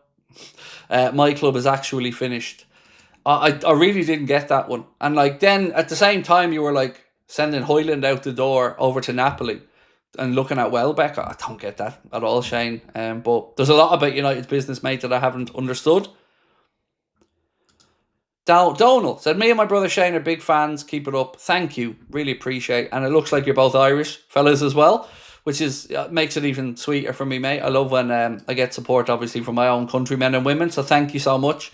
My club is actually finished. I really didn't get that one. And like then at the same time you were like sending Hoyland out the door over to Napoli and looking at Welbeck. I don't get that at all, Shane. But there's a lot about United's business, mate, that I haven't understood. Donald said, me and my brother Shane are big fans. Keep it up. Thank you. Really appreciate. And it looks like you're both Irish fellas as well, which is makes it even sweeter for me, mate. I love when I get support, obviously, from my own countrymen and women. So thank you so much.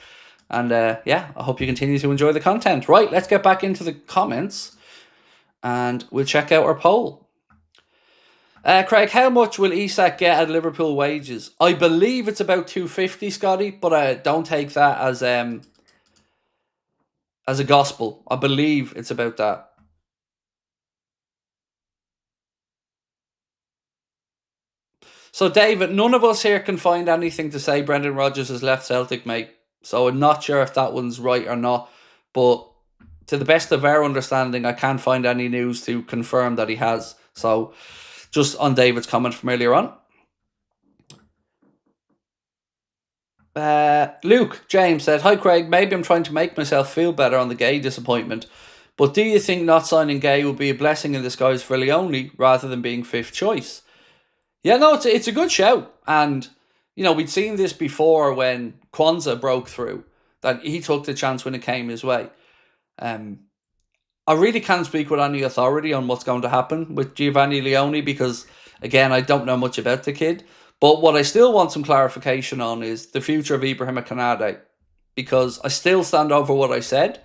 And yeah, I hope you continue to enjoy the content. Right, let's get back into the comments and we'll check out our poll. Craig, how much will Isak get at Liverpool wages? I believe it's about 250, Scotty, but I don't take that as a gospel. I believe it's about that. So, David, none of us here can find anything to say Brendan Rodgers has left Celtic, mate. So I'm not sure if that one's right or not. But to the best of our understanding, I can't find any news to confirm that he has. So just on David's comment from earlier on. Luke James said, hi Craig, maybe I'm trying to make myself feel better on the Guehi disappointment. But do you think not signing Guehi will be a blessing in disguise for Leone rather than being fifth choice? Yeah, no, it's a good shout. And, you know, we'd seen this before when Kwanzaa broke through, that he took the chance when it came his way. I really can't speak with any authority on what's going to happen with Giovanni Leone because, again, I don't know much about the kid. But what I still want some clarification on is the future of Ibrahim Kanade, because I still stand over what I said.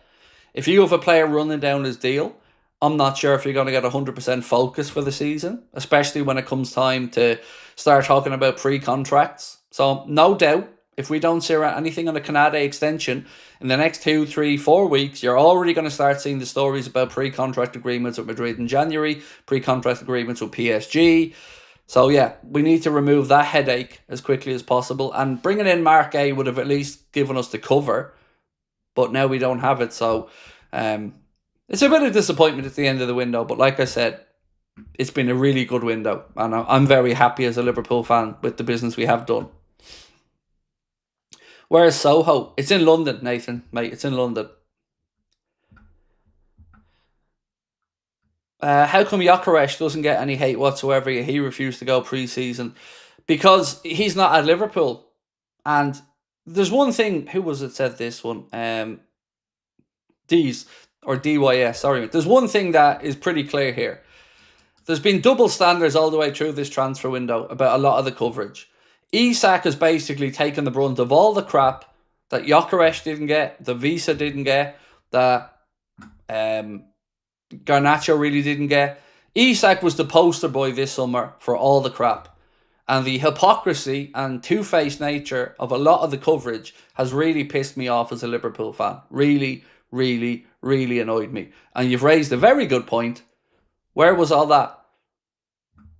If you have a player running down his deal, I'm not sure if you're going to get 100% focus for the season, especially when it comes time to start talking about pre-contracts. So no doubt, if we don't see anything on a Kanade extension in the next 2, 3, 4 weeks, you're already going to start seeing the stories about pre-contract agreements with Madrid in January, pre-contract agreements with PSG. So yeah, we need to remove that headache as quickly as possible. And bringing in Mark Guehi would have at least given us the cover, but now we don't have it. So it's a bit of disappointment at the end of the window. But like I said, it's been a really good window. And I'm very happy as a Liverpool fan with the business we have done. Where's Soho? It's in London, Nathan, mate. It's in London. How come Gyökeres doesn't get any hate whatsoever? He refused to go pre-season because he's not at Liverpool. And there's one thing. Who was it said this one? D's or DYS. Sorry, there's one thing that is pretty clear here. There's been double standards all the way through this transfer window about a lot of the coverage. Isak has basically taken the brunt of all the crap that Gyökeres didn't get, the Visa didn't get, that Garnacho really didn't get. Isak was the poster boy this summer for all the crap. And the hypocrisy and two-faced nature of a lot of the coverage has really pissed me off as a Liverpool fan. Really, really, really annoyed me. And you've raised a very good point. Where was all that?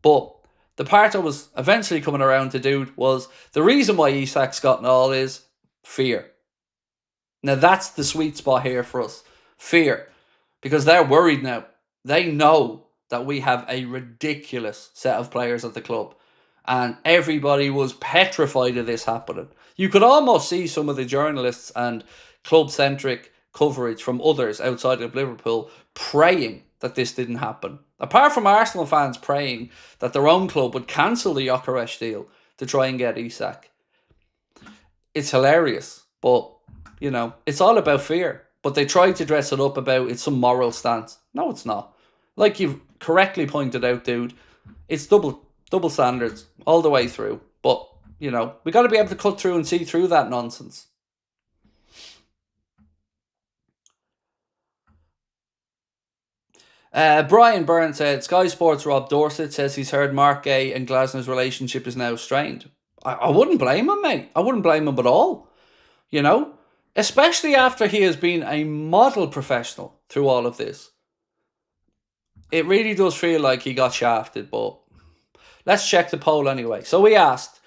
But the part I was eventually coming around to, dude, was the reason why Isak's gotten all is fear. Now that's the sweet spot here for us. Fear. Because they're worried now. They know that we have a ridiculous set of players at the club. And everybody was petrified of this happening. You could almost see some of the journalists and club-centric coverage from others outside of Liverpool praying that this didn't happen. Apart from Arsenal fans praying that their own club would cancel the Gyökeres deal to try and get Isak. It's hilarious, but, you know, it's all about fear. But they tried to dress it up about it's some moral stance. No, it's not. Like you've correctly pointed out, dude, it's double standards all the way through. But, you know, we got to be able to cut through and see through that nonsense. Brian Byrne said, Sky Sports Rob Dorset says he's heard Mark Guehi and Glasner's relationship is now strained. I wouldn't blame him, mate. I wouldn't blame him at all. You know? Especially after he has been a model professional through all of this. It really does feel like he got shafted, but let's check the poll anyway. So we asked,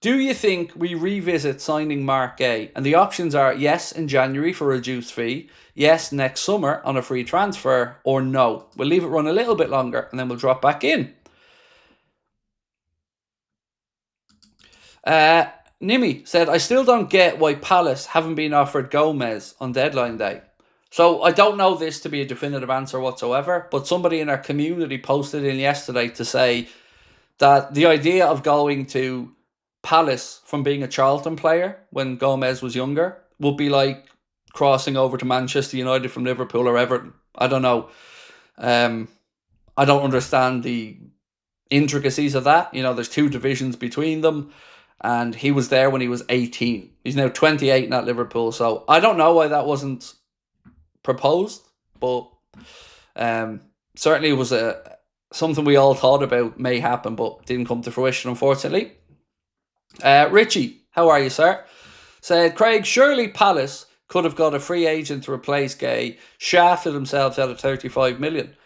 do you think we revisit signing Mark Guehi? And the options are yes in January for a reduced fee, yes next summer on a free transfer, or no. We'll leave it run a little bit longer and then we'll drop back in. Nimi said, I still don't get why Palace haven't been offered Gomez on deadline day. So I don't know this to be a definitive answer whatsoever, but somebody in our community posted in yesterday to say that the idea of going to Palace from being a Charlton player when Gomez was younger would be like crossing over to Manchester United from Liverpool or Everton. I don't know. I don't understand the intricacies of that. You know, there's 2 divisions between them. And he was there when he was 18. He's now 28 at Liverpool. So I don't know why that wasn't proposed. But certainly it was something we all thought about may happen, but didn't come to fruition, unfortunately. Richie, how are you, sir? Said, Craig, surely Palace could have got a free agent to replace Guehi, shafted themselves out of 35 million.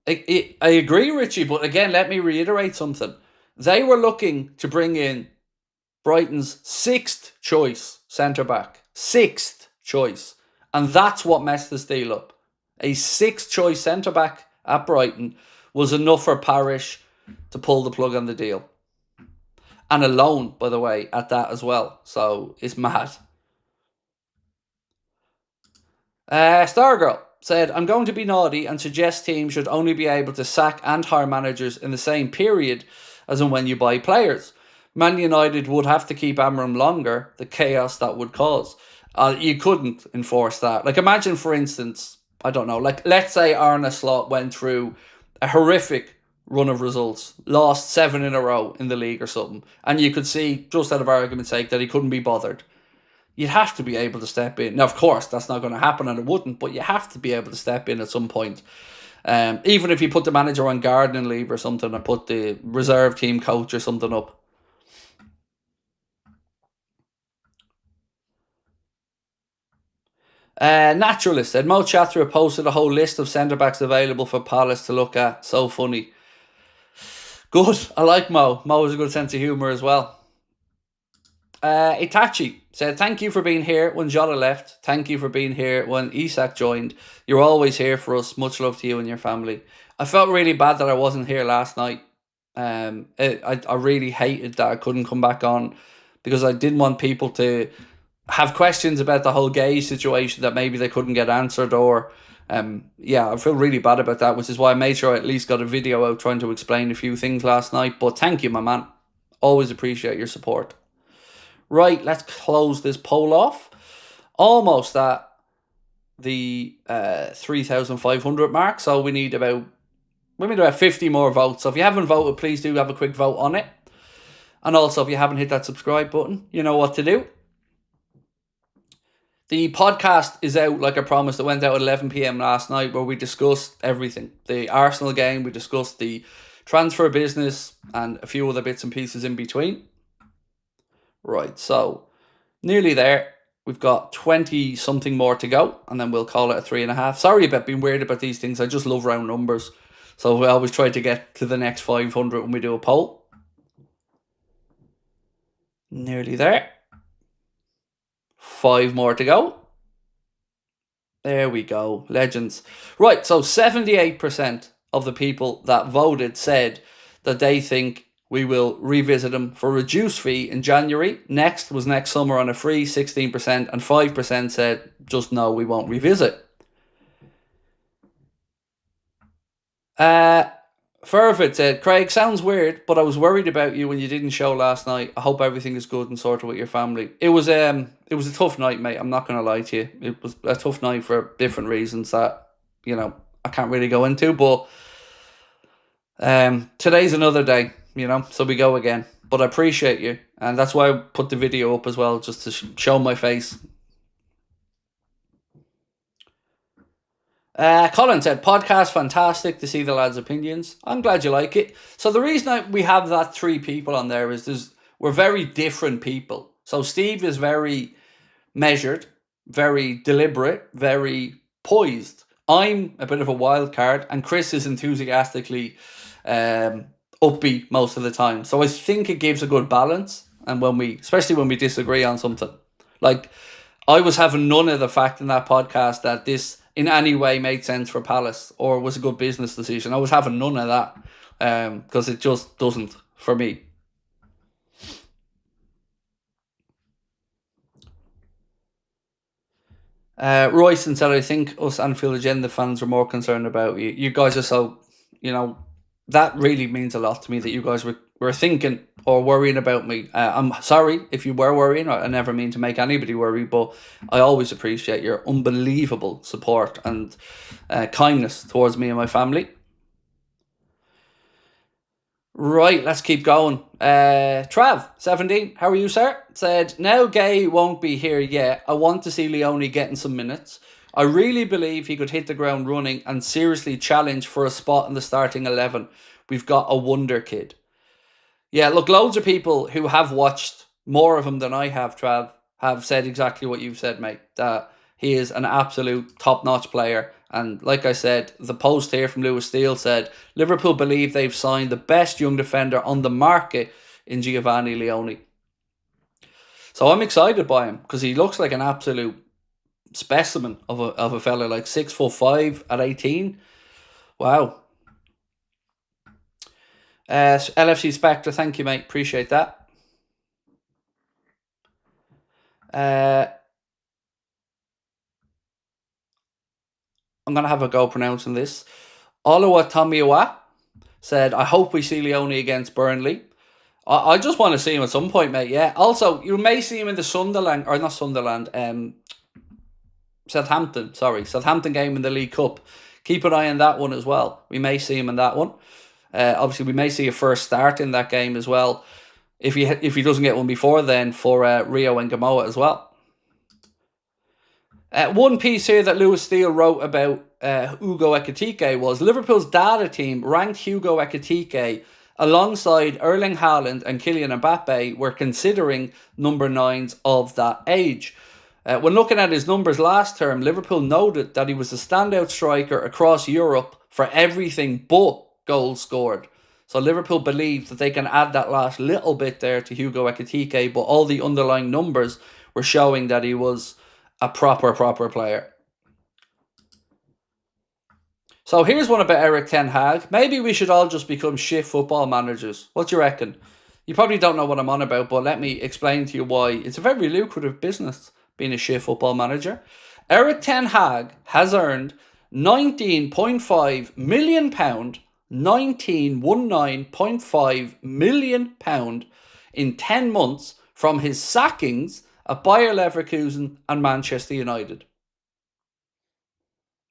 I agree, Richie, but again, let me reiterate something. They were looking to bring in Brighton's 6th choice centre-back. 6th choice. And that's what messed this deal up. A 6th choice centre-back at Brighton was enough for Parish to pull the plug on the deal. And a loan, by the way, at that as well. So it's mad. Stargirl said, I'm going to be naughty and suggest teams should only be able to sack and hire managers in the same period as in when you buy players. Man United would have to keep Amram longer, the chaos that would cause. You couldn't enforce that. Like, imagine, for instance, I don't know, like, let's say Arne Slot went through a horrific run of results, lost 7 in a row in the league or something, and you could see, just out of argument's sake, that he couldn't be bothered. You'd have to be able to step in. Now, of course, that's not going to happen, and it wouldn't, but you have to be able to step in at some point. Even if you put the manager on gardening leave or something, or put the reserve team coach or something up. Naturalist said, Mo Chathra posted a whole list of centre-backs available for Palace to look at. So funny. Good. I like Mo. Mo has a good sense of humour as well. Itachi said, thank you for being here when Jota left. Thank you for being here when Isak joined. You're always here for us. Much love to you and your family. I felt really bad that I wasn't here last night. I really hated that I couldn't come back on because I didn't want people to have questions about the whole Guehi situation that maybe they couldn't get answered, or yeah, I feel really bad about that, which is why I made sure I at least got a video out trying to explain a few things last night. But thank you, my man. Always appreciate your support. Right, let's close this poll off. Almost at the 3,500 mark, so we need about 50 more votes. So if you haven't voted, please do have a quick vote on it. And also, if you haven't hit that subscribe button, you know what to do. The podcast is out, like I promised. It went out at 11 p.m. last night, where we discussed everything. The Arsenal game, we discussed the transfer business, and a few other bits and pieces in between. Right, so nearly there. We've got 20 something more to go, and then we'll call it a 3.5. Sorry about being weird about these things. I just love round numbers. So we always try to get to the next 500 when we do a poll. Nearly there. 5 more to go. There we go. Legends. Right, so 78% of the people that voted said that they think we will revisit them for a reduced fee in January. Next was next summer on a free, 16%, and 5% said just no, we won't revisit. Fervid said, Craig, sounds weird, but I was worried about you when you didn't show last night. I hope everything is good and sorted with your family. It was a tough night, mate. I'm not going to lie to you. It was a tough night for different reasons that, I can't really go into. But today's another day, so we go again. But I appreciate you. And that's why I put the video up as well, just to show my face. Colin said, podcast fantastic to see the lads' opinions. I'm glad you like it. So the reason we have that 3 people on there is we're very different people. So Steve is very measured, very deliberate, very poised. I'm a bit of a wild card, and Chris is enthusiastically upbeat most of the time. So I think it gives a good balance. And especially when we disagree on something, like I was having none of the fact in that podcast that this in any way made sense for Palace or was a good business decision. I was having none of that because it just doesn't for me. Royston said, I think us Anfield Agenda fans are more concerned about you. You guys are so, that really means a lot to me that you guys were thinking or worrying about me. I'm sorry if you were worrying. I never mean to make anybody worry, but I always appreciate your unbelievable support and kindness towards me and my family. Right, let's keep going. Trav, 17, how are you, sir? Said, now Guehi won't be here yet. I want to see Leone getting some minutes. I really believe he could hit the ground running and seriously challenge for a spot in the starting 11. We've got a wonder kid. Yeah, look, loads of people who have watched more of him than I have, Trav, have said exactly what you've said, mate. That he is an absolute top-notch player. And like I said, the post here from Lewis Steele said, Liverpool believe they've signed the best young defender on the market in Giovanni Leone. So I'm excited by him because he looks like an absolute specimen of a fella, like 6'5" at 18. Wow. LFC Spectre, thank you, mate. Appreciate that. I'm going to have a go pronouncing this. Olawa Tomiwa said, I hope we see Leone against Burnley. I just want to see him at some point, mate, yeah. Also, you may see him in the Southampton game in the League Cup. Keep an eye on that one as well. We may see him in that one. Obviously, we may see a first start in that game as well. If he doesn't get one before then, for Rio and Gamoa as well. One piece here that Lewis Steele wrote about Hugo Ekitike was Liverpool's data team ranked Hugo Ekitike alongside Erling Haaland and Kylian Mbappe were considering number 9s of that age. When looking at his numbers last term, Liverpool noted that he was a standout striker across Europe for everything but goals scored. So Liverpool believe that they can add that last little bit there to Hugo Ekitike, but all the underlying numbers were showing that he was a proper player. So here's one about Erik ten Hag. Maybe we should all just become shit football managers. What do you reckon? You probably don't know what I'm on about, but let me explain to you why. It's a very lucrative business being a shit football manager. Erik ten Hag has earned £19.5 million, £19.5 million in 10 months from his sackings at Bayer Leverkusen and Manchester United.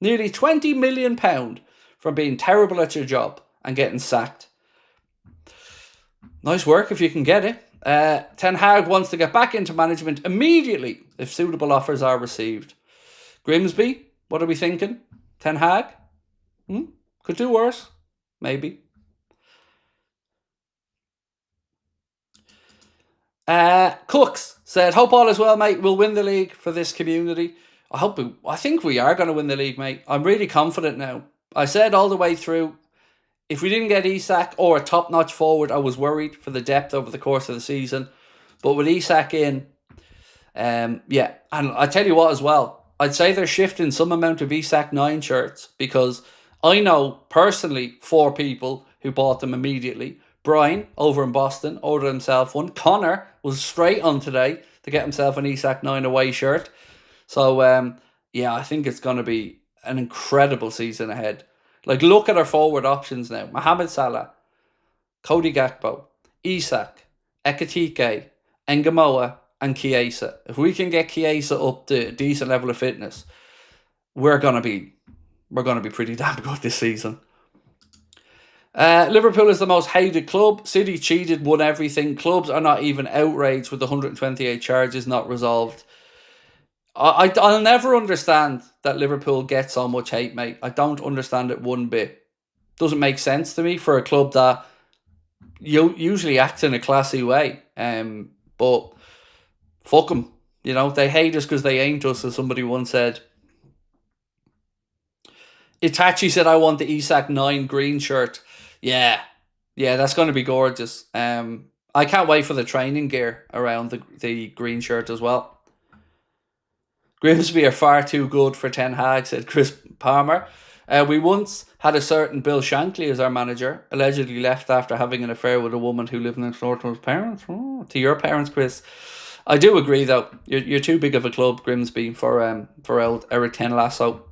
Nearly £20 million from being terrible at your job and getting sacked. Nice work if you can get it. Ten Hag wants to get back into management immediately if suitable offers are received. Grimsby, what are we thinking? Ten Hag? Could do worse. Maybe. Cooks said, hope all is well, mate. We'll win the league for this community. I think we are going to win the league, mate. I'm really confident now. I said all the way through, if we didn't get Isak or a top-notch forward, I was worried for the depth over the course of the season. But with Isak in, yeah. And I tell you what as well, I'd say they're shifting some amount of Isak 9 shirts because I know personally 4 people who bought them immediately. Brian, over in Boston, ordered himself one. Connor was straight on today to get himself an Isak 9 away shirt. So, yeah, I think it's going to be an incredible season ahead. Like, look at our forward options now. Mohamed Salah, Cody Gakpo, Isak, Ekitike, Ngamoa, and Chiesa. If we can get Chiesa up to a decent level of fitness, we're gonna be pretty damn good this season. Liverpool is the most hated club. City cheated, won everything. Clubs are not even outraged with the 128 charges not resolved. I'll never understand that Liverpool gets so much hate, mate. I don't understand it one bit. Doesn't make sense to me for a club that usually acts in a classy way. But fuck them. You know, they hate us because they ain't us, as somebody once said. Itachi said, I want the Isak 9 green shirt. Yeah, that's going to be gorgeous. I can't wait for the training gear around the green shirt as well. Grimsby are far too good for Ten Hag, said Chris Palmer. We once had a certain Bill Shankly as our manager, allegedly left after having an affair with a woman who lived next door to his parents. Oh, to your parents, Chris. I do agree, though. You're too big of a club, Grimsby, for old Eric Ten Lasso.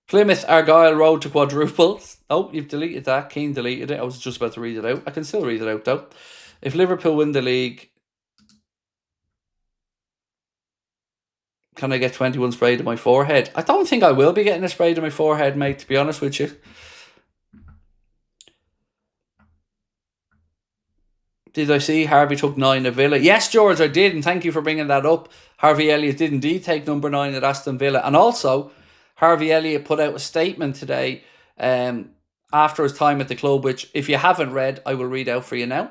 Plymouth Argyle road to quadruples. Oh, you've deleted that. Keane deleted it. I was just about to read it out. I can still read it out, though. If Liverpool win the league, can I get 21 sprayed in my forehead? I don't think I will be getting a sprayed in my forehead, mate, to be honest with you. Did I see Harvey took 9 at Villa? Yes, George, I did, and thank you for bringing that up. Harvey Elliott did indeed take number 9 at Aston Villa. And also, Harvey Elliott put out a statement today after his time at the club, which, if you haven't read, I will read out for you now.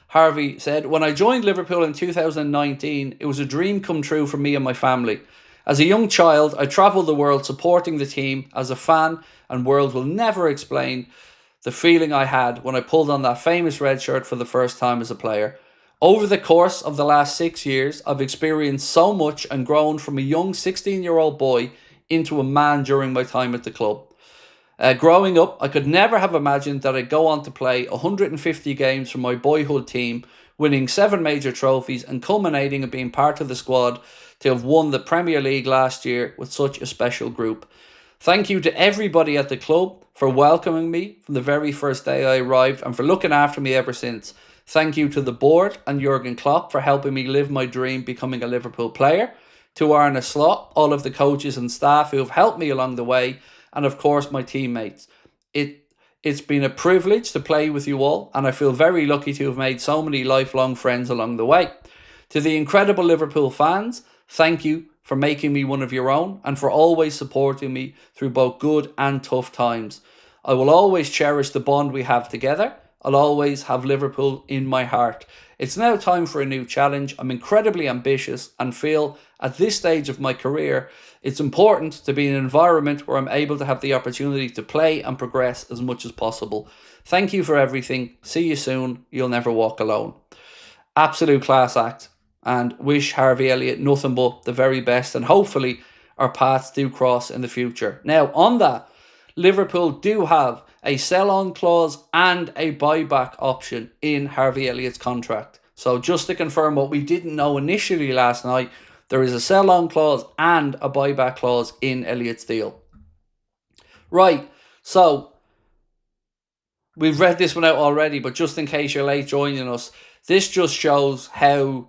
Harvey said, when I joined Liverpool in 2019, it was a dream come true for me and my family. As a young child, I travelled the world supporting the team as a fan, and world will never explain the feeling I had when I pulled on that famous red shirt for the first time as a player. Over the course of the last 6 years, I've experienced so much and grown from a young 16-year-old boy into a man during my time at the club. Growing up, I could never have imagined that I'd go on to play 150 games for my boyhood team, winning 7 major trophies and culminating in being part of the squad to have won the Premier League last year with such a special group. Thank you to everybody at the club for welcoming me from the very first day I arrived and for looking after me ever since. Thank you to the board and Jurgen Klopp for helping me live my dream becoming a Liverpool player. To Arne Slot, all of the coaches and staff who have helped me along the way, and of course my teammates. It's been a privilege to play with you all, and I feel very lucky to have made so many lifelong friends along the way. To the incredible Liverpool fans, thank you for making me one of your own and for always supporting me through both good and tough times. I will always cherish the bond we have together. I'll always have Liverpool in my heart. It's now time for a new challenge. I'm incredibly ambitious and feel at this stage of my career it's important to be in an environment where I'm able to have the opportunity to play and progress as much as possible. Thank you for everything. See you soon. You'll never walk alone. Absolute class act, and wish Harvey Elliott nothing but the very best, and hopefully our paths do cross in the future. Now, on that, Liverpool do have a sell-on clause and a buyback option in Harvey Elliott's contract. So just to confirm what we didn't know initially last night, there is a sell-on clause and a buyback clause in Elliott's deal. Right, so we've read this one out already, but just in case you're late joining us, this just shows how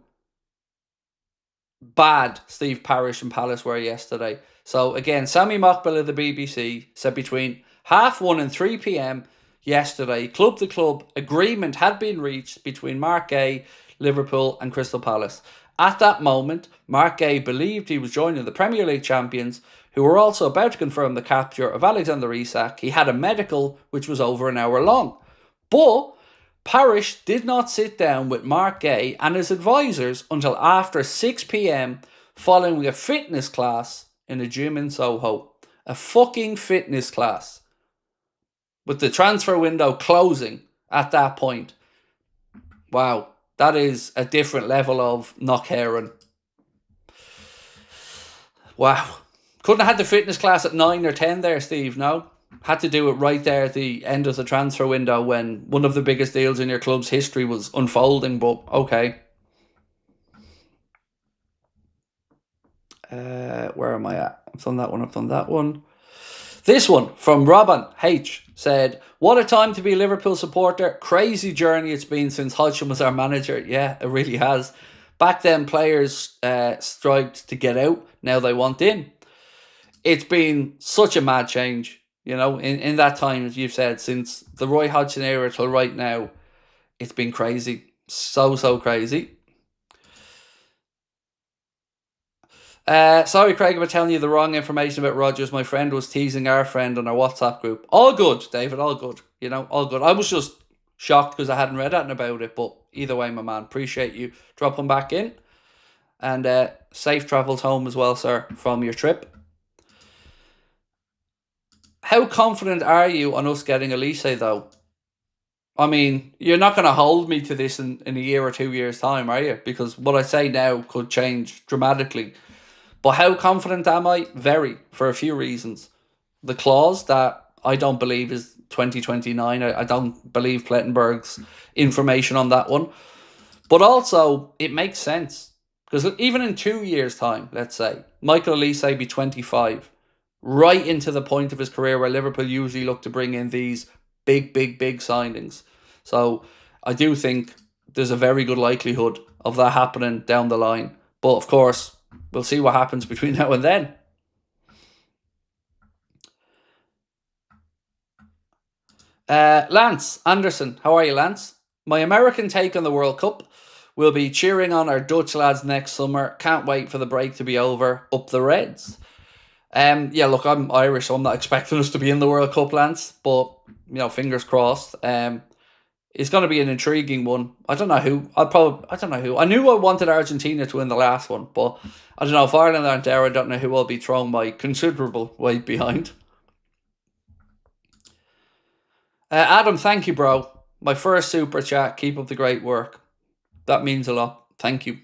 bad Steve Parish and Palace were yesterday. So again, Sammy Mockbell of the BBC said between 1:30 and 3 p.m, yesterday, club to club, agreement had been reached between Mark Guehi, Liverpool and Crystal Palace. At that moment, Mark Guehi believed he was joining the Premier League champions, who were also about to confirm the capture of Alexander Isak. He had a medical which was over an hour long. But Parish did not sit down with Mark Guehi and his advisors until after 6 p.m. following a fitness class in a gym in Soho. A fucking fitness class. With the transfer window closing at that point. Wow, that is a different level of not caring. Wow. Couldn't have had the fitness class at 9 or 10 there, Steve, no? Had to do it right there at the end of the transfer window when one of the biggest deals in your club's history was unfolding, but okay. Where am I at? I've done that one. This one from Robin H said, "What a time to be a Liverpool supporter. Crazy journey it's been since Hodgson was our manager." Yeah, it really has. Back then, players strived to get out. Now they want in. It's been such a mad change, you know, in that time, as you've said, since the Roy Hodgson era till right now. It's been crazy. So crazy. Sorry, Craig, about telling you the wrong information about Rodgers. My friend was teasing our friend on our WhatsApp group. All good, David, all good. You know, all good. I was just shocked because I hadn't read anything about it. But either way, my man, appreciate you dropping back in. And safe travels home as well, sir, from your trip. How confident are you on us getting Elise, though? I mean, you're not going to hold me to this in a year or 2 years' time, are you? Because what I say now could change dramatically. But how confident am I? Very, for a few reasons. The clause that I don't believe is 2029. I don't believe Plettenberg's information on that one. But also, it makes sense. Because even in 2 years' time, let's say, Michael Elise be 25. Right into the point of his career where Liverpool usually look to bring in these big signings. So I do think there's a very good likelihood of that happening down the line. But of course, we'll see what happens between now and then. Lance Anderson, how are you, Lance? My American take on the World Cup. We'll be cheering on our Dutch lads next summer. Can't wait for the break to be over. Up the Reds. Yeah, look, I'm Irish, so I'm not expecting us to be in the World Cup, Lance. But you know, fingers crossed. It's going to be an intriguing one. I don't know who. I don't know who. I knew I wanted Argentina to win the last one, but I don't know if Ireland aren't there. I don't know who I'll be throwing my considerable weight behind. Adam, thank you, bro. My first super chat. Keep up the great work. That means a lot. Thank you.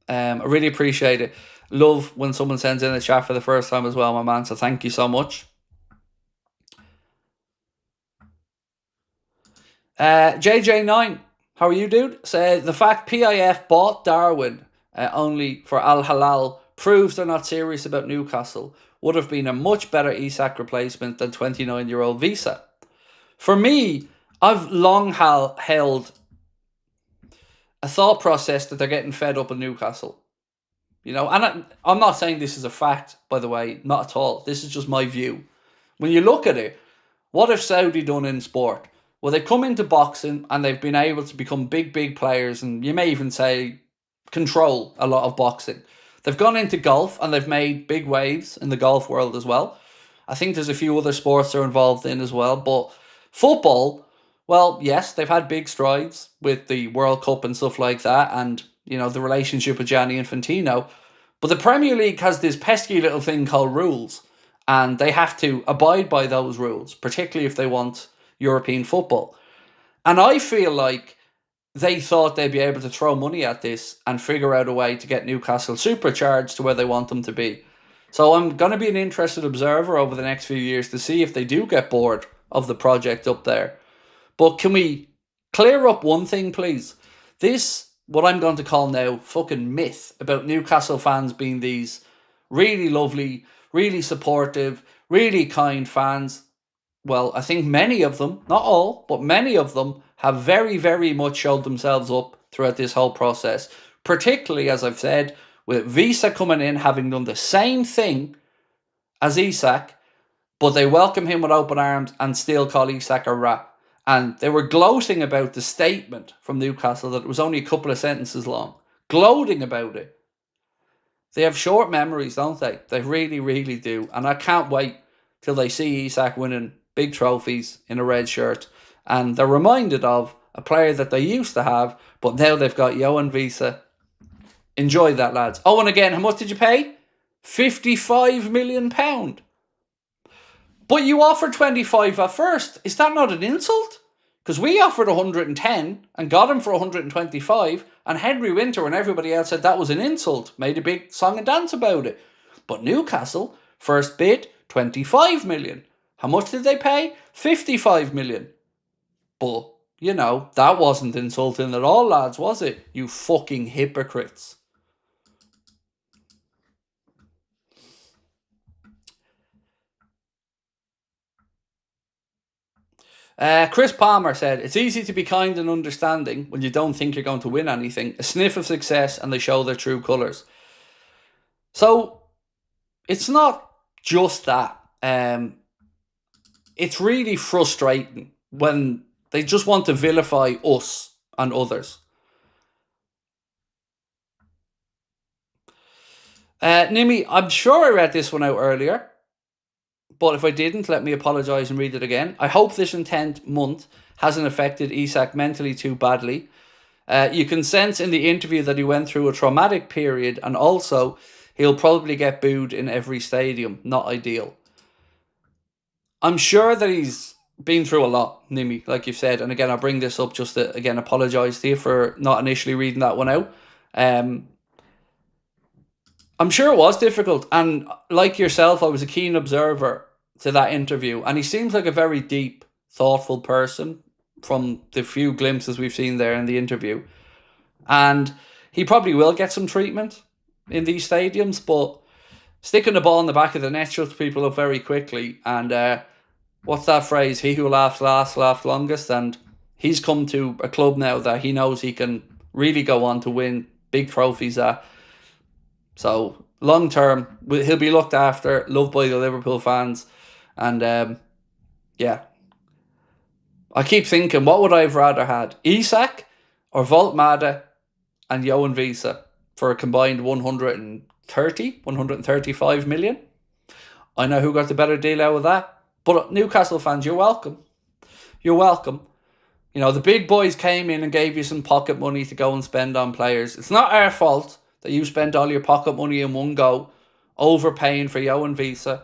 I really appreciate it. Love when someone sends in a chat for the first time as well, my man. So thank you so much. JJ9, how are you, dude? Said the fact PIF bought Darwin only for Al Hilal proves they're not serious about Newcastle. Would have been a much better Isak replacement than 29-year-old Visa. For me, I've long held a thought process that they're getting fed up in Newcastle. You know, and I'm not saying this is a fact, by the way, not at all. This is just my view. When you look at it, what have Saudi done in sport? Well, they've come into boxing and they've been able to become big players, and you may even say control a lot of boxing. They've gone into golf and they've made big waves in the golf world as well. I think there's a few other sports they're involved in as well, but football, well, yes, they've had big strides with the World Cup and stuff like that, and you know, the relationship with Gianni Infantino. But the Premier League has this pesky little thing called rules, and they have to abide by those rules, particularly if they want European football. And I feel like they thought they'd be able to throw money at this and figure out a way to get Newcastle supercharged to where they want them to be. So I'm going to be an interested observer over the next few years to see if they do get bored of the project up there. But can we clear up one thing, please? This, what I'm going to call now, fucking myth about Newcastle fans being these really lovely, really supportive, really kind fans. Well, I think many of them, not all, but many of them have very much showed themselves up throughout this whole process. Particularly, as I've said, with Visa coming in, having done the same thing as Isak, but they welcome him with open arms and still call Isak a rat. And they were gloating about the statement from Newcastle that it was only a couple of sentences long. Gloating about it. They have short memories, don't they? They really, really do. And I can't wait till they see Isak winning big trophies in a red shirt. And they're reminded of a player that they used to have, but now they've got Johan Visa. Enjoy that, lads. Oh, and again, how much did you pay? £55 million. But you offered 25 at first. Is that not an insult? Because we offered 110 and got him for 125, and Henry Winter and everybody else said that was an insult, made a big song and dance about it. But Newcastle, first bid, 25 million. How much did they pay? 55 million. But, you know, that wasn't insulting at all, lads, was it? You fucking hypocrites. Chris Palmer said, it's easy to be kind and understanding when you don't think you're going to win anything. A sniff of success and they show their true colours. So, it's not just that. It's really frustrating when they just want to vilify us and others. Nimi, I'm sure I read this one out earlier. But if I didn't, let me apologise and read it again. I hope this intense month hasn't affected Isak mentally too badly. You can sense in the interview that he went through a traumatic period, and also he'll probably get booed in every stadium. Not ideal. I'm sure that he's been through a lot, Nimi, like you've said. And again, I'll bring this up just to, again, apologise to you for not initially reading that one out. I'm sure it was difficult. And like yourself, I was a keen observer to that interview. And he seems like a very deep, thoughtful person from the few glimpses we've seen there in the interview. And he probably will get some treatment in these stadiums. But sticking the ball in the back of the net shuts people up very quickly. And what's that phrase? He who laughs last, laughs longest. And he's come to a club now that he knows he can really go on to win big trophies at. So, long term, he'll be looked after, loved by the Liverpool fans. And, yeah. I keep thinking, what would I have rather had? Isak or Voltmada and Johan Visa for a combined 135 million? I know who got the better deal out of that. But Newcastle fans, you're welcome. You're welcome. You know, the big boys came in and gave you some pocket money to go and spend on players. It's not our fault that you spent all your pocket money in one go, overpaying for Johan Visa,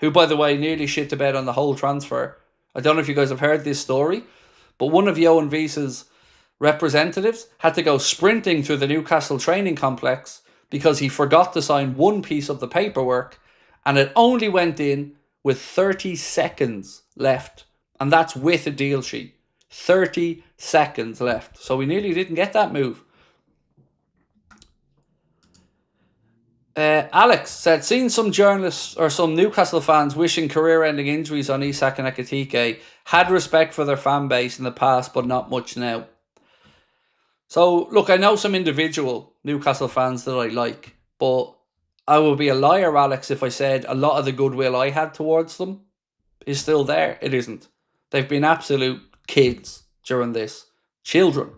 who, by the way, nearly shit the bed on the whole transfer. I don't know if you guys have heard this story, but one of Johan Visa's representatives had to go sprinting through the Newcastle training complex because he forgot to sign one piece of the paperwork, and it only went in with 30 seconds left. And that's with a deal sheet. 30 seconds left. So we nearly didn't get that move. Alex said, seen some journalists or some Newcastle fans wishing career-ending injuries on Isak and Ekitike. Had respect for their fan base in the past, but not much now. So, look, I know some individual Newcastle fans that I like, but I would be a liar, Alex, if I said a lot of the goodwill I had towards them is still there. It isn't. They've been absolute kids during this. Children.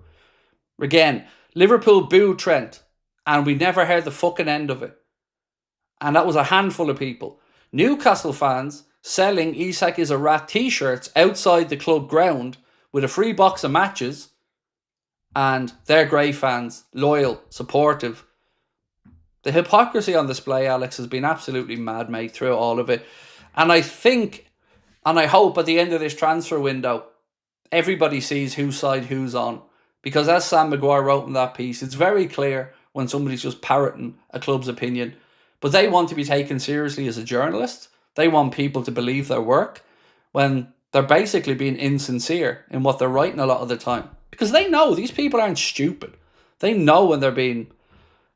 Again, Liverpool booed Trent, and we never heard the fucking end of it. And that was a handful of people. Newcastle fans selling Isak is a rat t-shirts outside the club ground with a free box of matches. And they're Grey fans, loyal, supportive. The hypocrisy on display, Alex, has been absolutely mad, mate, through all of it. And I think, and I hope at the end of this transfer window, everybody sees whose side who's on. Because as Sam Maguire wrote in that piece, it's very clear when somebody's just parroting a club's opinion. But they want to be taken seriously as a journalist. They want people to believe their work when they're basically being insincere in what they're writing a lot of the time. Because they know these people aren't stupid. They know when they're being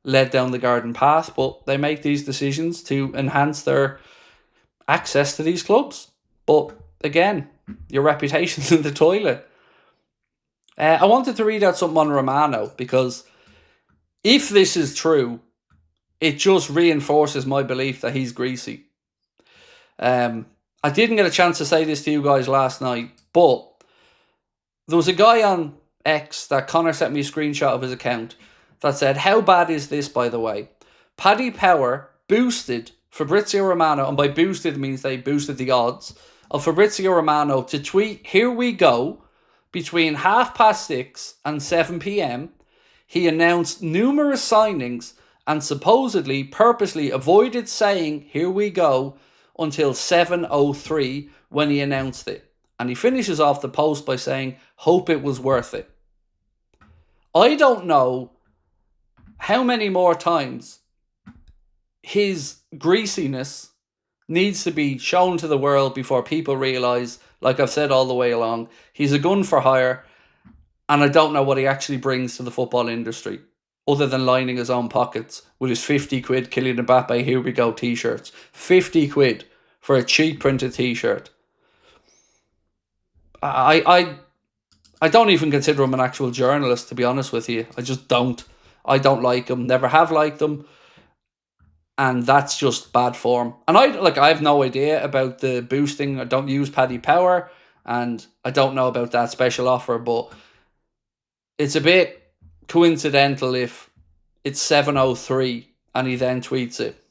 led down the garden path, but they make these decisions to enhance their access to these clubs. But again, your reputation's in the toilet. I wanted to read out something on Romano because if this is true, it just reinforces my belief that he's greasy. I didn't get a chance to say this to you guys last night, but there was a guy on X that Connor sent me a screenshot of his account that said, how bad is this, by the way? Paddy Power boosted Fabrizio Romano, and by boosted means they boosted the odds, of Fabrizio Romano to tweet, here we go, between 6:30 and 7 p.m. He announced numerous signings and supposedly purposely avoided saying, here we go, until 7:03 when he announced it. And he finishes off the post by saying, hope it was worth it. I don't know how many more times his greasiness needs to be shown to the world before people realise, like I've said all the way along, he's a gun for hire, and I don't know what he actually brings to the football industry, other than lining his own pockets with his 50 quid Kylian Mbappe here we go t-shirts. 50 quid for a cheap printed t-shirt. I don't even consider him an actual journalist, to be honest with you. I just don't. I don't like him. Never have liked him. And that's just bad form. And I have no idea about the boosting. I don't use Paddy Power, and I don't know about that special offer, but it's a bit coincidental if it's 7:03 and he then tweets it.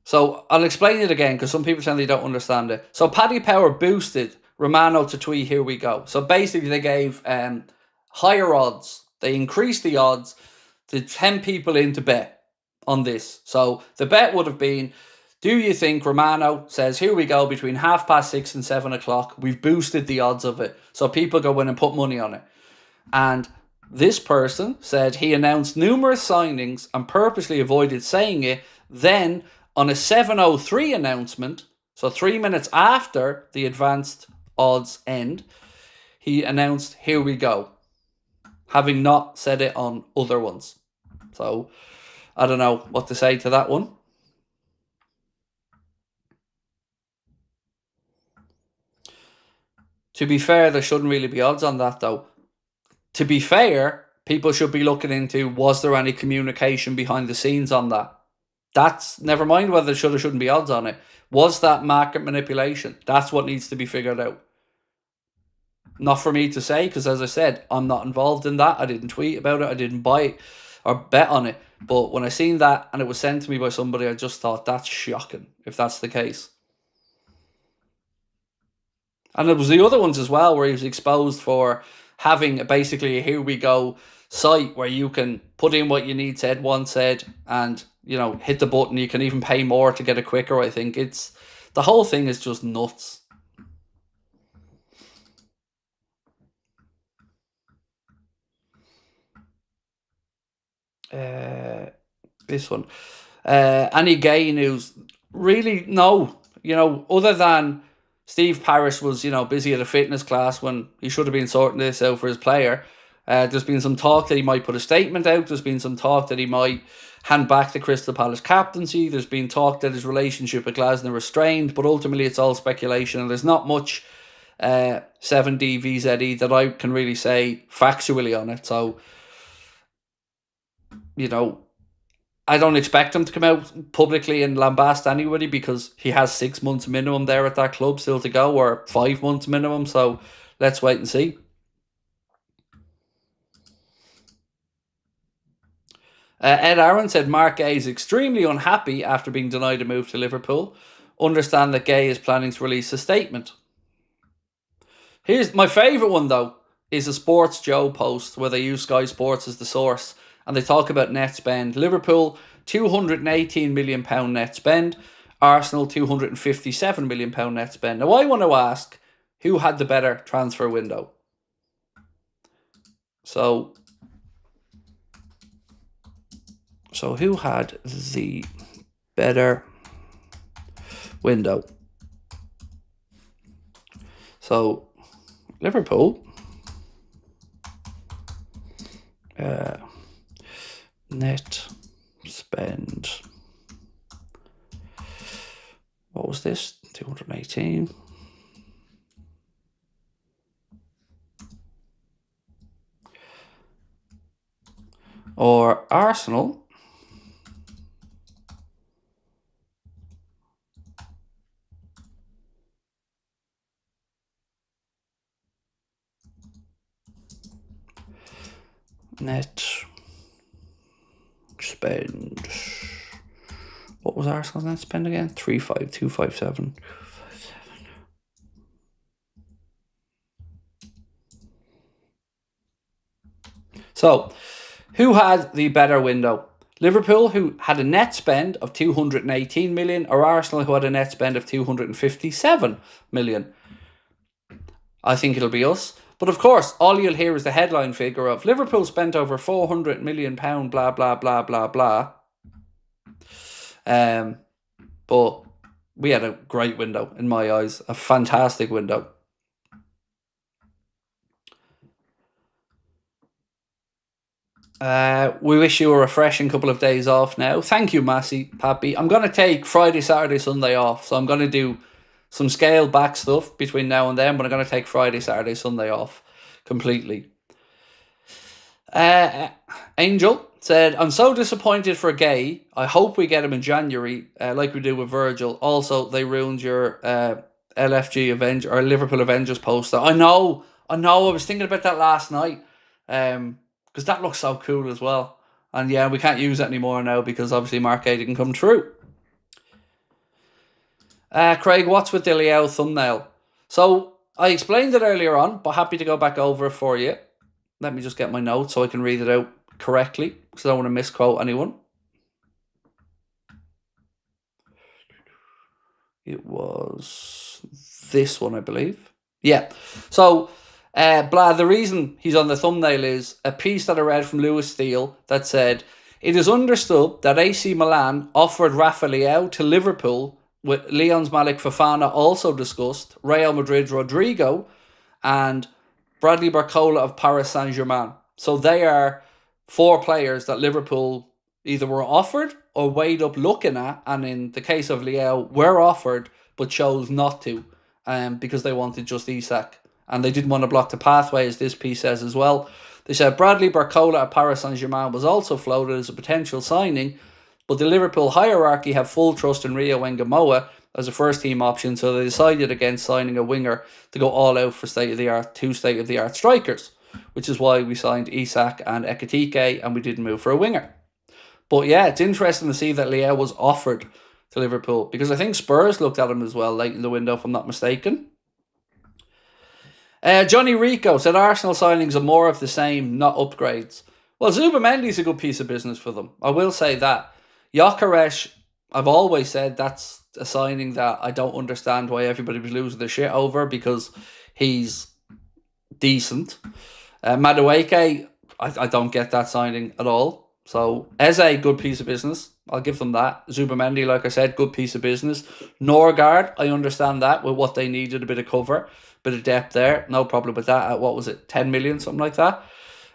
So I'll explain it again because some people say they don't understand it. So Paddy Power boosted Romano to tweet, here we go. So basically they gave higher odds. They increased the odds to 10 people in to bet on this. So the bet would have been, do you think Romano says, here we go, between 6:30 and 7 o'clock, we've boosted the odds of it. So people go in and put money on it. And this person said he announced numerous signings and purposely avoided saying it. Then on a 7:03 announcement, so 3 minutes after the advanced odds end, he announced, here we go, having not said it on other ones. So I don't know what to say to that one. To be fair, there shouldn't really be odds on that, though. To be fair, people should be looking into, was there any communication behind the scenes on that? That's, never mind whether there should or shouldn't be odds on it. Was that market manipulation? That's what needs to be figured out. Not for me to say, because as I said, I'm not involved in that. I didn't tweet about it. I didn't buy it or bet on it. But when I seen that and it was sent to me by somebody, I just thought, that's shocking if that's the case. And there was the other ones as well where he was exposed for having basically a here we go site where you can put in what you need said, one said, and hit the button. You can even pay more to get it quicker. I think the whole thing is just nuts. This one. Any Guehi news? Really, no. Other than Steve Parish was, busy at a fitness class when he should have been sorting this out for his player. There's been some talk that he might put a statement out. There's been some talk that he might hand back the Crystal Palace captaincy. There's been talk that his relationship with Glasner is strained, but ultimately it's all speculation, and there's not much 7D VZE that I can really say factually on it. So, I don't expect him to come out publicly and lambast anybody because he has 6 months minimum there at that club still to go, or 5 months minimum. So let's wait and see. Ed Aaron said Mark Guehi is extremely unhappy after being denied a move to Liverpool. Understand that Guehi is planning to release a statement. Here's my favourite one, though, is a Sports Joe post where they use Sky Sports as the source. And they talk about net spend. Liverpool, £218 million net spend. Arsenal, £257 million net spend. Now, I want to ask, who had the better transfer window? So who had the better window? So, Liverpool. Net spend. What was this? 218. Or Arsenal. Net spend. What was Arsenal's net spend again? 35257. So, who had the better window? Liverpool, who had a net spend of 218 million, or Arsenal, who had a net spend of 257 million? I think it'll be us. But of course, all you'll hear is the headline figure of Liverpool spent over £400 million, blah, blah, blah, blah, blah. But we had a great window, in my eyes. A fantastic window. We wish you a refreshing couple of days off now. Thank you, Massey, Pappy. I'm going to take Friday, Saturday, Sunday off. So I'm going to do some scale back stuff between now and then, but I'm going to take Friday, Saturday, Sunday off completely. Angel said, I'm so disappointed for Guehi. I hope we get him in January, like we do with Virgil. Also, they ruined your LFG Avenger or Liverpool Avengers poster. I know. I was thinking about that last night. Because that looks so cool as well. And yeah, we can't use it anymore now because obviously Mark 8 didn't come true. Craig, what's with the Leao thumbnail? So, I explained it earlier on, but happy to go back over it for you. Let me just get my notes so I can read it out correctly, because I don't want to misquote anyone. It was this one, I believe. Yeah. So, the reason he's on the thumbnail is a piece that I read from Lewis Steele that said, it is understood that AC Milan offered Rafa Leao to Liverpool, with Leon's Malik Fofana also discussed, Real Madrid Rodrigo, and Bradley Barcola of Paris Saint-Germain. So they are 4 players that Liverpool either were offered or weighed up looking at, and in the case of Leao, were offered but chose not to, because they wanted just Isak. And they didn't want to block the pathway, as this piece says as well. They said Bradley Barcola at Paris Saint-Germain was also floated as a potential signing, but the Liverpool hierarchy have full trust in Rio Wengamoa as a first-team option, so they decided against signing a winger to go all out for two state-of-the-art strikers, which is why we signed Isak and Ekitike, and we didn't move for a winger. But yeah, it's interesting to see that Leao was offered to Liverpool, because I think Spurs looked at him as well late in the window, if I'm not mistaken. Johnny Rico said Arsenal signings are more of the same, not upgrades. Well, Zubamendi's a good piece of business for them. I will say that. Gyökeres, I've always said that's a signing that I don't understand why everybody was losing their shit over, because he's decent. Madueke, I don't get that signing at all. So, Eze, good piece of business. I'll give them that. Zubamendi, like I said, good piece of business. Norgard, I understand that with what they needed, a bit of cover, bit of depth there. No problem with that. At what was it, 10 million, something like that.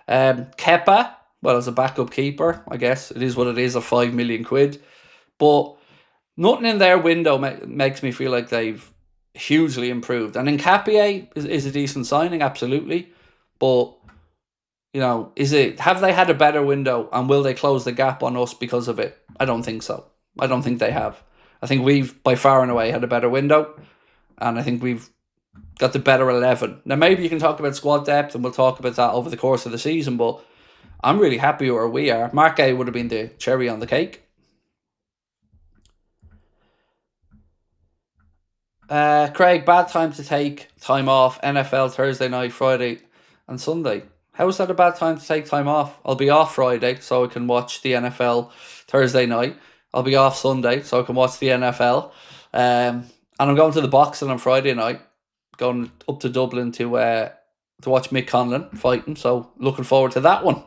Kepa, well, as a backup keeper, I guess it is what it is, of 5 million quid. But nothing in their window makes me feel like they've hugely improved. And Nkapie is a decent signing, absolutely. But, you know, have they had a better window, and will they close the gap on us because of it? I don't think so. I don't think they have. I think we've, by far and away, had a better window. And I think we've got the better 11. Now, maybe you can talk about squad depth, and we'll talk about that over the course of the season, but I'm really happy where we are. Mark A would have been the cherry on the cake. Craig, bad time to take time off. NFL Thursday night, Friday and Sunday. How is that a bad time to take time off? I'll be off Friday, so I can watch the NFL Thursday night. I'll be off Sunday, so I can watch the NFL. And I'm going to the boxing on Friday night. Going up to Dublin to watch Mick Conlan fighting. So looking forward to that one.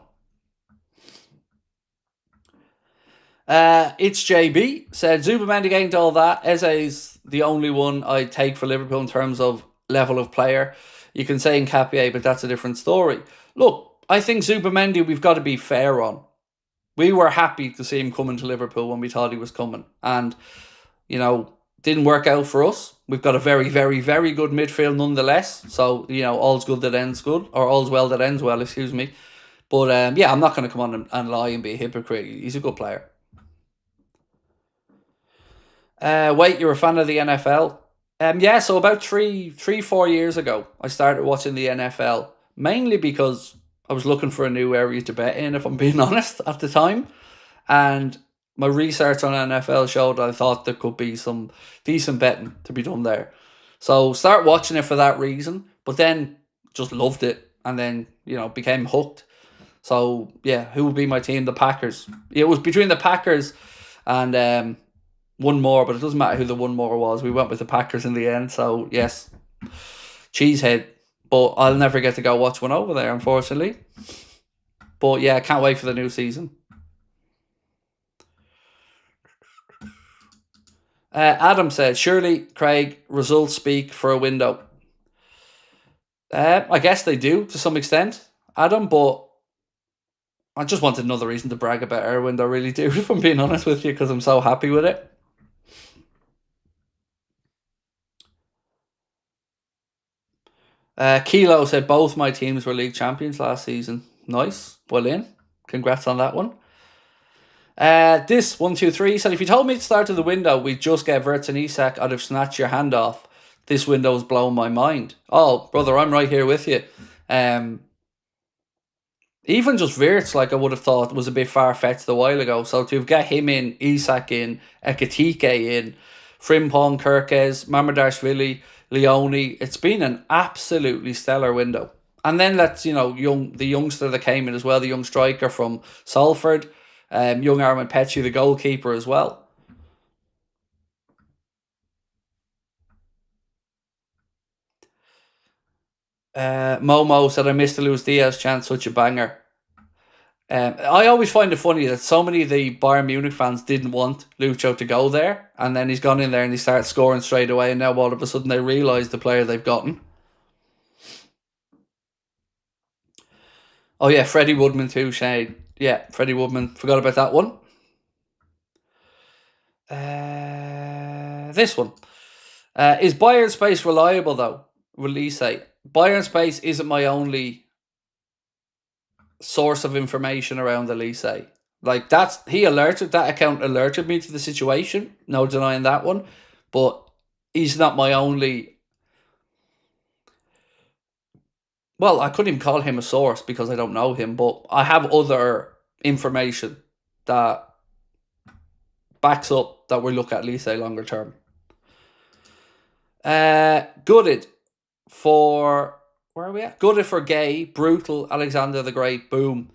It's JB said Zubamendi ain't all that. Eze's the only one I'd take for Liverpool in terms of level of player. You can say Nkapie, but that's a different story. Look, I think Zubamendi we've got to be fair on. We were happy to see him coming to Liverpool when we thought he was coming, and you know, didn't work out for us. We've got a very, very, very good midfield nonetheless. So, you know, all's good that ends good, or all's well that ends well, excuse me. But yeah, I'm not going to come on and lie and be a hypocrite. He's a good player. Wait, you're a fan of the NFL? Yeah, so about 4 years ago, I started watching the NFL, mainly because I was looking for a new area to bet in, if I'm being honest, at the time. And my research on NFL showed I thought there could be some decent betting to be done there. So start watching it for that reason, but then just loved it and then, became hooked. So yeah, who would be my team? The Packers. It was between the Packers and one more, but it doesn't matter who the one more was. We went with the Packers in the end. So yes, cheesehead. But I'll never get to go watch one over there, unfortunately. But yeah, I can't wait for the new season. Adam said, surely, Craig, results speak for a window. I guess they do to some extent, Adam, but I just wanted another reason to brag about our window, really do, if I'm being honest with you, because I'm so happy with it. Kilo said both my teams were league champions last season. Nice. Well in. Congrats on that one. This 123 said, if you told me at the start of the window we'd just get Wirtz and Isak, I'd have snatched your hand off. This window's blown my mind. Oh, brother, I'm right here with you. Even just Wirtz, I would have thought was a bit far-fetched a while ago. So to get him in, Isak in, Ekatike in, Frimpong, Kirkes, Mamadashvili, Leone, it's been an absolutely stellar window. And then that's, the youngster that came in as well, the young striker from Salford, young Armin Petchy, the goalkeeper as well. Momo said, I missed the Luis Diaz chance, such a banger. I always find it funny that so many of the Bayern Munich fans didn't want Lucho to go there, and then he's gone in there and he starts scoring straight away, and now all of a sudden they realise the player they've gotten. Oh yeah, Freddie Woodman too, Shane. Yeah, Freddie Woodman. Forgot about that one. This one. Is Bayern Space reliable though? Release say Bayern Space isn't my only source of information around Elise. That account alerted me to the situation. No denying that one. But he's not my only. Well, I couldn't even call him a source because I don't know him, but I have other information that backs up that we look at Lise longer term. Gooded for where are we at? Gooded for Guehi, brutal, Alexander the Great, boom.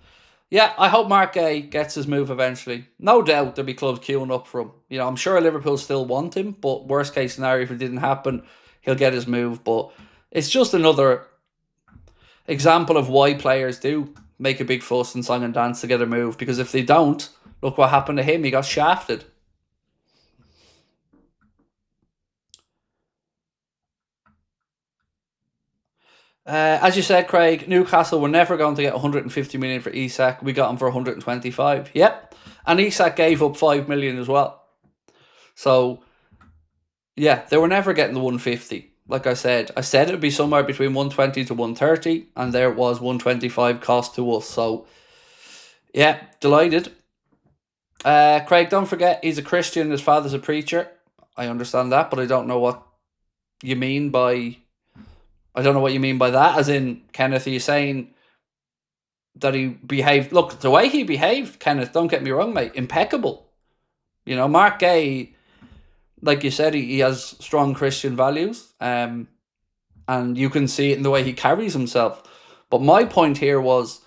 Yeah, I hope Mark Guehi gets his move eventually. No doubt there'll be clubs queuing up for him. I'm sure Liverpool still want him, but worst case scenario, if it didn't happen, he'll get his move. But it's just another example of why players do make a big fuss and song and dance to get a move, because if they don't, look what happened to him. He got shafted. As you said, Craig, Newcastle were never going to get 150 million for Isak. We got him for 125. Yep. And Isak gave up 5 million as well. So, yeah, they were never getting the 150. Like I said it would be somewhere between 120 to 130, and there it was 125 cost to us. So, yeah, delighted. Craig, don't forget, he's a Christian, his father's a preacher. I understand that, but I don't know what you mean by... I don't know what you mean by that. As in, Kenneth, are you saying that he behaved... Look, the way he behaved, Kenneth, don't get me wrong, mate, impeccable. Mark Guehi, like you said, he has strong Christian values. And you can see it in the way he carries himself. But my point here was,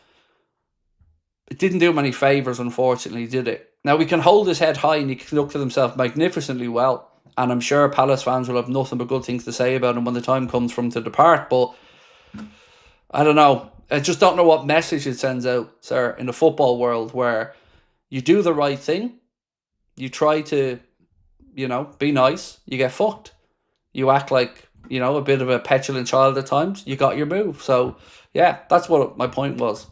it didn't do him any favours, unfortunately, did it? Now, we can hold his head high and he conducted himself magnificently well. And I'm sure Palace fans will have nothing but good things to say about him when the time comes for him to depart. But I don't know. I just don't know what message it sends out, sir, in the football world, where you do the right thing, you try to, be nice, you get fucked. You act like, a bit of a petulant child at times, you got your move. So, yeah, that's what my point was.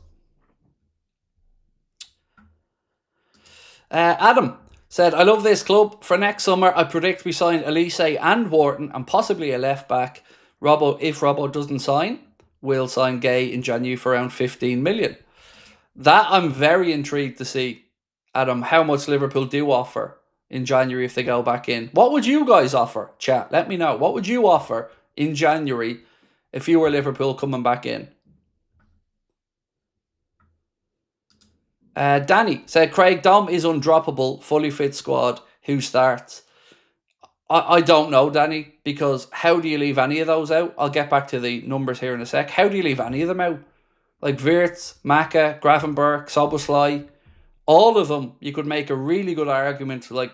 Adam said, I love this club. For next summer, I predict we sign Elise and Wharton and possibly a left back. If Robbo doesn't sign, we'll sign Guehi in January for around 15 million. That I'm very intrigued to see, Adam, how much Liverpool do offer in January if they go back in. What would you guys offer, chat? Let me know. What would you offer in January if you were Liverpool coming back in? Danny said Craig Dom is undroppable, fully fit squad. Who starts? I don't know, Danny, because how do you leave any of those out? I'll get back to the numbers here in a sec. How do you leave any of them out? Like Wirtz, Maka, Gravenberg, Soboslai, all of them, you could make a really good argument like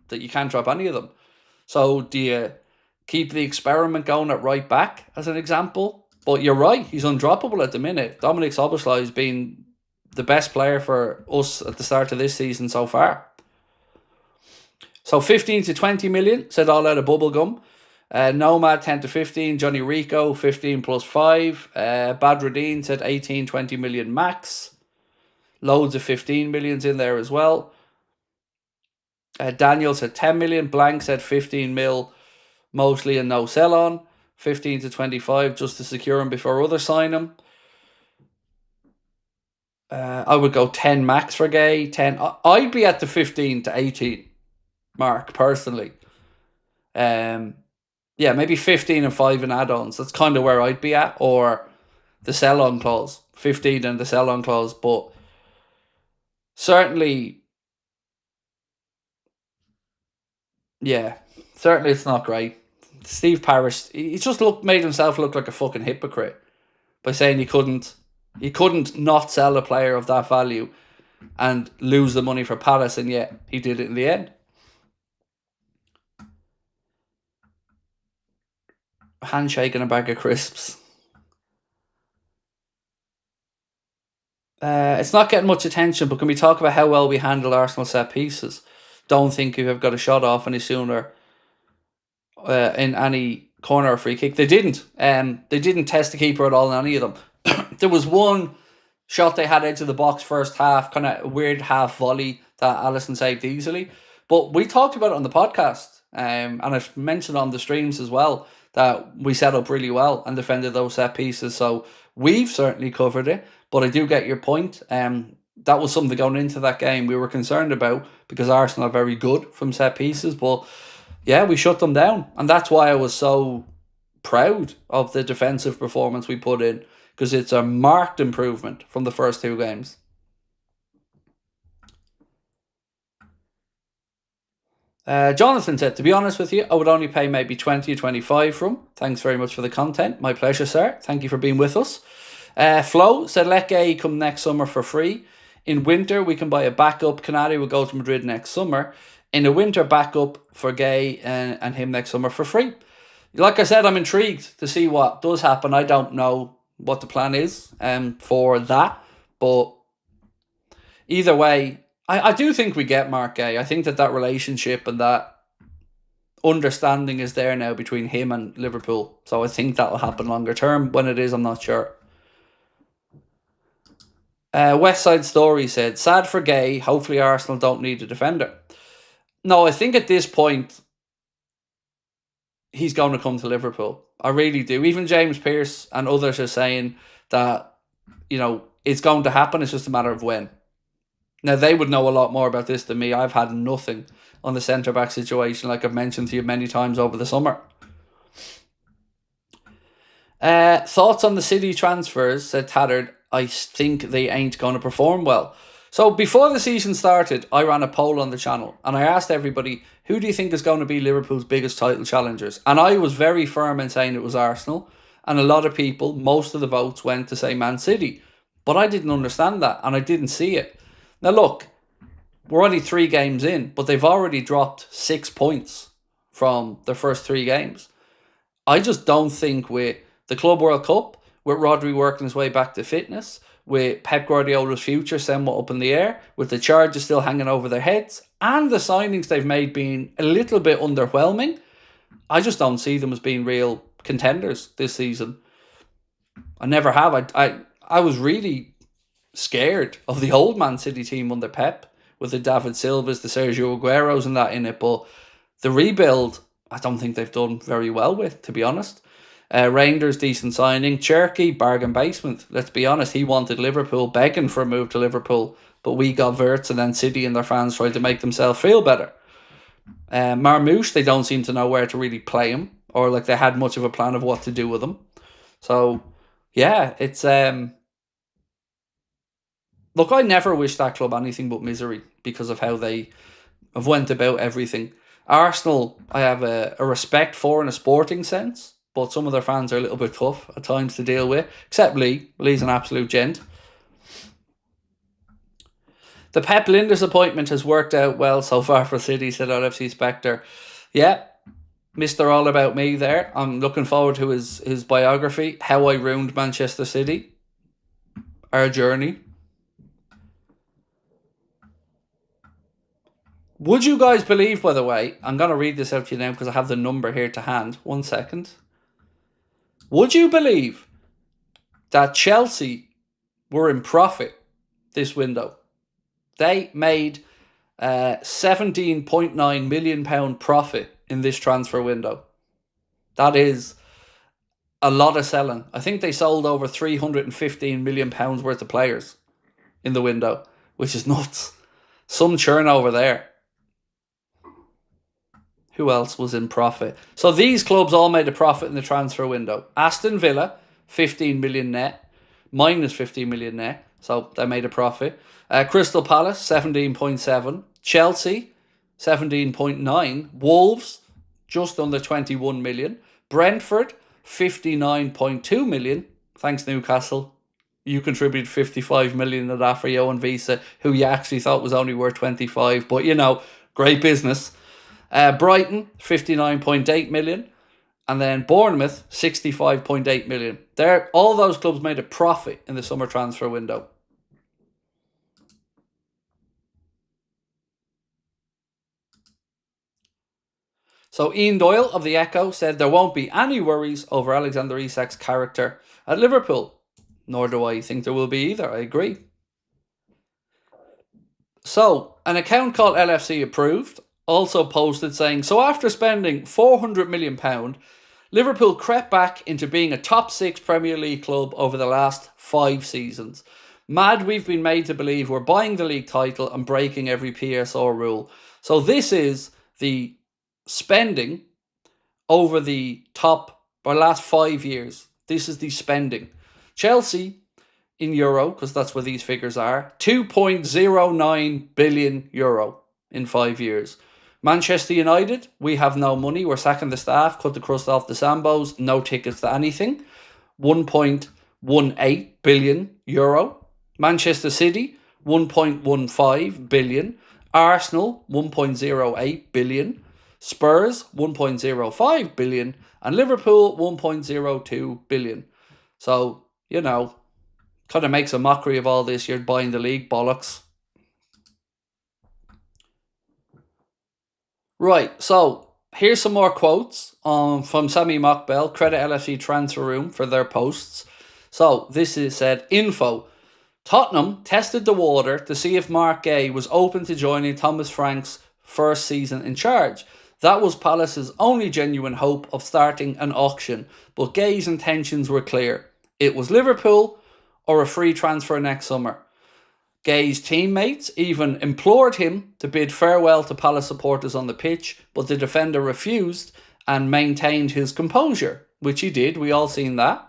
that you can't drop any of them. So do you keep the experiment going at right back as an example? But you're right, he's undroppable at the minute. Dominic Soboslai has been the best player for us at the start of this season so far. So 15 to 20 million, said all out of bubblegum. Nomad 10 to 15, Johnny Rico 15 plus 5. Badruddin said 18, 20 million max. Loads of 15 millions in there as well. Daniel said 10 million. Blank said 15 mil, mostly and no sell on. 15 to 25 just to secure him before others sign him. I would go 10 max for Guehi. 10. I'd be at the 15 to 18 mark personally. Yeah, maybe 15 and 5 in add-ons. That's kind of where I'd be at. Or the sell-on clause. 15 and the sell-on clause. But certainly, yeah, certainly it's not great. Steve Parish, he just made himself look like a fucking hypocrite by saying he couldn't not sell a player of that value and lose the money for Palace, and yet he did it in the end. Handshake and a bag of crisps. It's not getting much attention, but can we talk about how well we handle Arsenal set pieces? Don't think we've got a shot off any sooner in any corner or free kick. They didn't. They didn't test the keeper at all in any of them. There was one shot they had into the box first half, kind of weird half volley that Alisson saved easily. But we talked about it on the podcast, and I've mentioned on the streams as well that we set up really well and defended those set pieces. So we've certainly covered it. But I do get your point. That was something going into that game we were concerned about because Arsenal are very good from set pieces. But yeah, we shut them down. And that's why I was so proud of the defensive performance we put in, because it's a marked improvement from the first two games. Jonathan said, to be honest with you, I would only pay maybe 20 or 25 for him. Thanks very much for the content. My pleasure, sir. Thank you for being with us. Flo said, let Guehi come next summer for free. In winter, we can buy a backup. Canary will go to Madrid next summer. In the winter, backup for Guehi and him next summer for free. Like I said, I'm intrigued to see what does happen. I don't know what the plan is for that. But either way, I do think we get Mark Guehi. I think that relationship and that understanding is there now between him and Liverpool. So I think that'll happen longer term. When it is, I'm not sure. West Side Story said, sad for Guehi. Hopefully Arsenal don't need a defender. No, I think at this point, he's going to come to Liverpool. I really do. Even James Pearce and others are saying that, it's going to happen. It's just a matter of when. Now, they would know a lot more about this than me. I've had nothing on the centre-back situation, like I've mentioned to you many times over the summer. Thoughts on the City transfers, said Tattard. I think they ain't going to perform well. So before the season started, I ran a poll on the channel and I asked everybody, who do you think is going to be Liverpool's biggest title challengers? And I was very firm in saying it was Arsenal. And a lot of people, most of the votes went to say Man City. But I didn't understand that and I didn't see it. Now look, we're only 3 games in, but they've already dropped 6 points from their first 3 games. I just don't think with the Club World Cup, with Rodri working his way back to fitness, with Pep Guardiola's future somewhat up in the air, with the charges still hanging over their heads, and the signings they've made being a little bit underwhelming, I just don't see them as being real contenders this season. I never have. I was really scared of the old Man City team under Pep, with the David Silvas, the Sergio Agueros and that in it, but the rebuild, I don't think they've done very well with, to be honest. Rangers, decent signing. Cherky, bargain basement. Let's be honest, he wanted Liverpool, begging for a move to Liverpool, but we got Wirtz and then City and their fans tried to make themselves feel better. Marmouche, they don't seem to know where to really play him, or like they had much of a plan of what to do with him. So, yeah, it's Look, I never wish that club anything but misery because of how they have went about everything. Arsenal, I have a respect for in a sporting sense, but some of their fans are a little bit tough at times to deal with, except Lee. Lee's an absolute gent. The Pep Linders appointment has worked out well so far for City, said LFC Spectre. Yeah, Mr. All About Me there. I'm looking forward to his biography, How I Ruined Manchester City. Our journey. Would you guys believe, by the way, I'm going to read this out to you now because I have the number here to hand. 1 second. Would you believe that Chelsea were in profit this window? They made £17.9 million profit in this transfer window. That is a lot of selling. I think they sold over £315 million worth of players in the window, which is nuts. Some churn over there. Who else was in profit? So these clubs all made a profit in the transfer window. Aston Villa, 15 million net, minus 15 million net. So they made a profit. Crystal Palace, 17.7. Chelsea, 17.9. Wolves, just under 21 million. Brentford, 59.2 million. Thanks, Newcastle. You contributed 55 million of that for Johan Visa, who you actually thought was only worth 25. But, you know, great business. Brighton, 59.8 million. And then Bournemouth, 65.8 million. All those clubs made a profit in the summer transfer window. So Ian Doyle of the Echo said there won't be any worries over Alexander Isak's character at Liverpool. Nor do I think there will be either. I agree. So, an account called LFC Approved also posted saying, so after spending £400 million, Liverpool crept back into being a top 6 Premier League club over the last 5 seasons. Mad we've been made to believe we're buying the league title and breaking every PSR rule. So this is the spending over the last 5 years. This is the spending. Chelsea, in euro, because that's where these figures are, €2.09 billion in 5 years. Manchester United, we have no money. We're sacking the staff, cut the crust off the Sambos, no tickets to anything. €1.18 billion. Manchester City, 1.15 billion. Arsenal, 1.08 billion. Spurs, 1.05 billion. And Liverpool, 1.02 billion. So, you know, kind of makes a mockery of all this. You're buying the league, bollocks. Right, so here's some more quotes from Sammy Mockbell, Credit LFC Transfer Room for their posts. So this is said, info. Tottenham tested the water to see if Mark Guehi was open to joining Thomas Frank's first season in charge. That was Palace's only genuine hope of starting an auction, but Guehi's intentions were clear. It was Liverpool or a free transfer next summer. Guehi's teammates even implored him to bid farewell to Palace supporters on the pitch, but the defender refused and maintained his composure, which he did. We all seen that.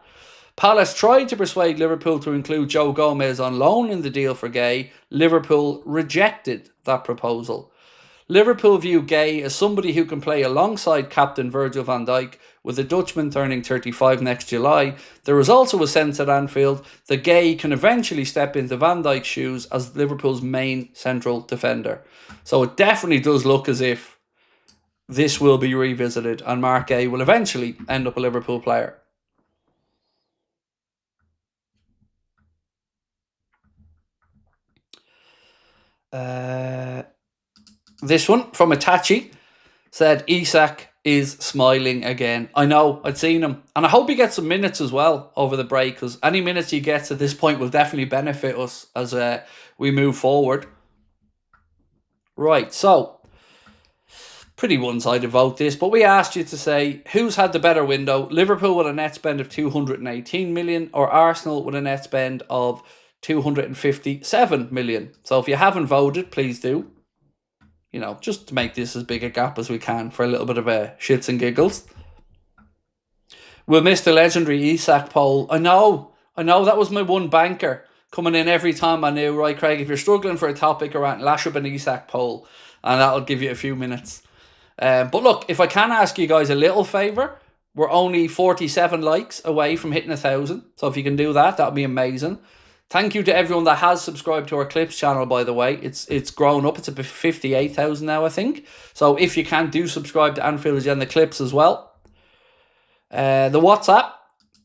Palace tried to persuade Liverpool to include Joe Gomez on loan in the deal for Guehi. Liverpool rejected that proposal. Liverpool view Guehi as somebody who can play alongside captain Virgil van Dijk, with the Dutchman turning 35 next July. There was also a sense at Anfield that Guehi can eventually step into Van Dijk's shoes as Liverpool's main central defender. So it definitely does look as if this will be revisited and Mark Guehi will eventually end up a Liverpool player. This one from Itachi said Isak is smiling again. I know, I'd seen him. And I hope he gets some minutes as well over the break, because any minutes he gets at this point will definitely benefit us as we move forward. Right, so pretty one-sided vote this, but we asked you to say who's had the better window, Liverpool with a net spend of 218 million or Arsenal with a net spend of 257 million. So if you haven't voted, please do. You know, just to make this as big a gap as we can for a little bit of shits and giggles. We'll miss the legendary Isak poll. I know, that was my one banker. coming in every time I knew, right, Craig, if you're struggling for a topic around, lash up an Isak poll, and that'll give you a few minutes. But look, if I can ask you guys a little favour, we're only 47 likes away from hitting 1,000. So if you can do that, that would be amazing. Thank you to everyone that has subscribed to our Clips channel, by the way. It's grown up. It's about 58,000 now, I think. So if you can, do subscribe to Anfield Agenda Clips as well. The WhatsApp,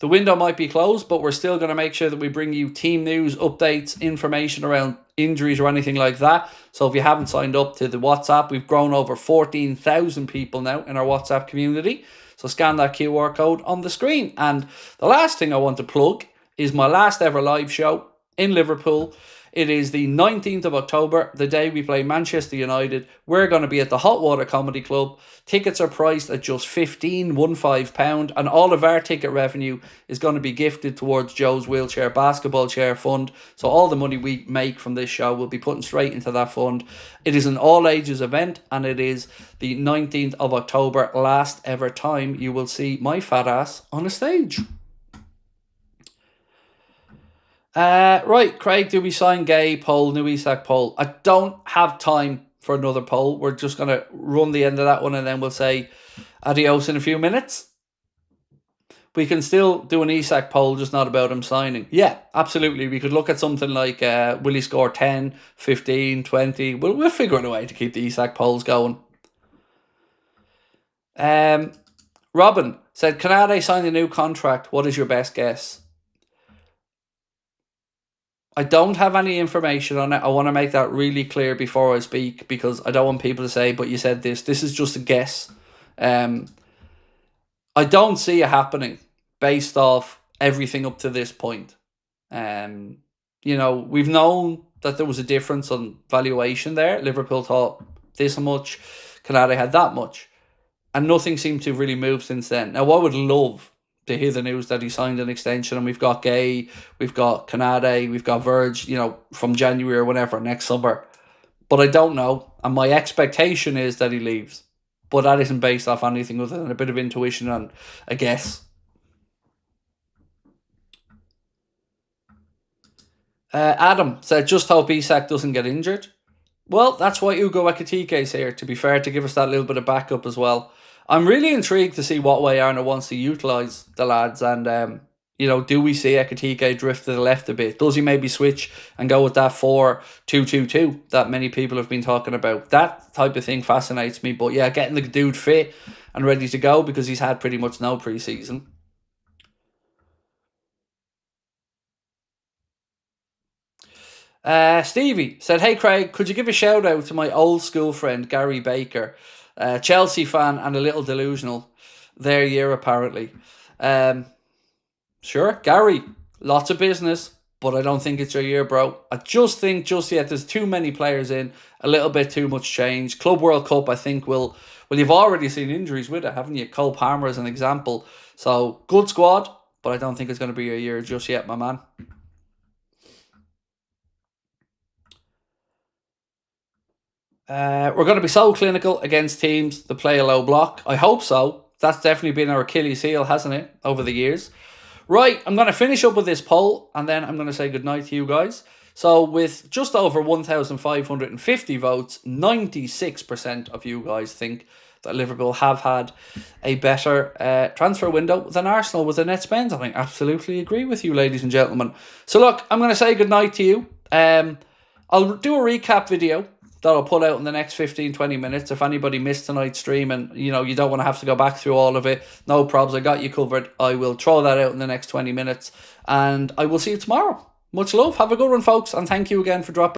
the window might be closed, but we're still going to make sure that we bring you team news, updates, information around injuries or anything like that. So if you haven't signed up to the WhatsApp, we've grown over 14,000 people now in our WhatsApp community. So scan that QR code on the screen. And the last thing I want to plug is my last ever live show in Liverpool. It is the 19th of October, the day we play Manchester United. We're going to be at the Hot Water Comedy Club. Tickets are priced at just £15, and all of our ticket revenue is going to be gifted towards Joe's Wheelchair Basketball Chair Fund. So all the money we make from this show will be putting straight into that fund. It is an all ages event, and it is the 19th of October, last ever time you will see my fat ass on a stage. Right, Craig, do we sign Guehi poll, new Isak poll? I don't have time for another poll. We're just going to run the end of that one and then we'll say adios in a few minutes. We can still do an Isak poll, just not about him signing. Yeah, absolutely. We could look at something like, will he score 10, 15, 20? We'll figure out a way to keep the Isak polls going. Robin said, Canade sign a new contract. What is your best guess? I don't have any information on it. I want to make that really clear before I speak, because I don't want people to say, but you said this. This is just a guess. I don't see it happening based off everything up to this point. You know, we've known that there was a difference on valuation there. Liverpool thought this much, Canade had that much. And nothing seemed to really move since then. Now, I would love to hear the news that he signed an extension, and we've got Guehi, we've got Canade, we've got Verge, you know, from January or whenever, next summer. But I don't know, and my expectation is that he leaves. But that isn't based off anything other than a bit of intuition and a guess. Adam said, just hope Isak doesn't get injured. Well, that's why Ugo Ekitike's here, to be fair, to give us that little bit of backup as well. I'm really intrigued to see what way Arna wants to utilise the lads, and you know, do we see Ekitike drift to the left a bit? Does he maybe switch and go with that 4-2-2-2 that many people have been talking about? That type of thing fascinates me. But yeah, getting the dude fit and ready to go, because he's had pretty much no pre-season. Stevie said, hey Craig, could you give a shout out to my old school friend Gary Baker? Chelsea fan and a little delusional. Their year, apparently. Sure, Gary, lots of business, but I don't think it's your year, bro. I just think just yet there's too many players in, a little bit too much change. Club World Cup, I think, well, you've already seen injuries with it, haven't you? Cole Palmer as an example. So, good squad, but I don't think it's going to be your year just yet, my man. We're going to be so clinical against teams that play a low block. I hope so. That's definitely been our Achilles heel, hasn't it, over the years? Right, I'm going to finish up with this poll, and then I'm going to say goodnight to you guys. So with just over 1,550 votes, 96% of you guys think that Liverpool have had a better transfer window than Arsenal with the net spend. I absolutely agree with you, ladies and gentlemen. So look, I'm going to say goodnight to you. I'll do a recap video that I'll put out in the next 15-20 minutes. If anybody missed tonight's stream and you know you don't want to have to go back through all of it, no problems, I got you covered. I will throw that out in the next 20 minutes, and I will see you tomorrow. Much love, have a good one folks, and thank you again for dropping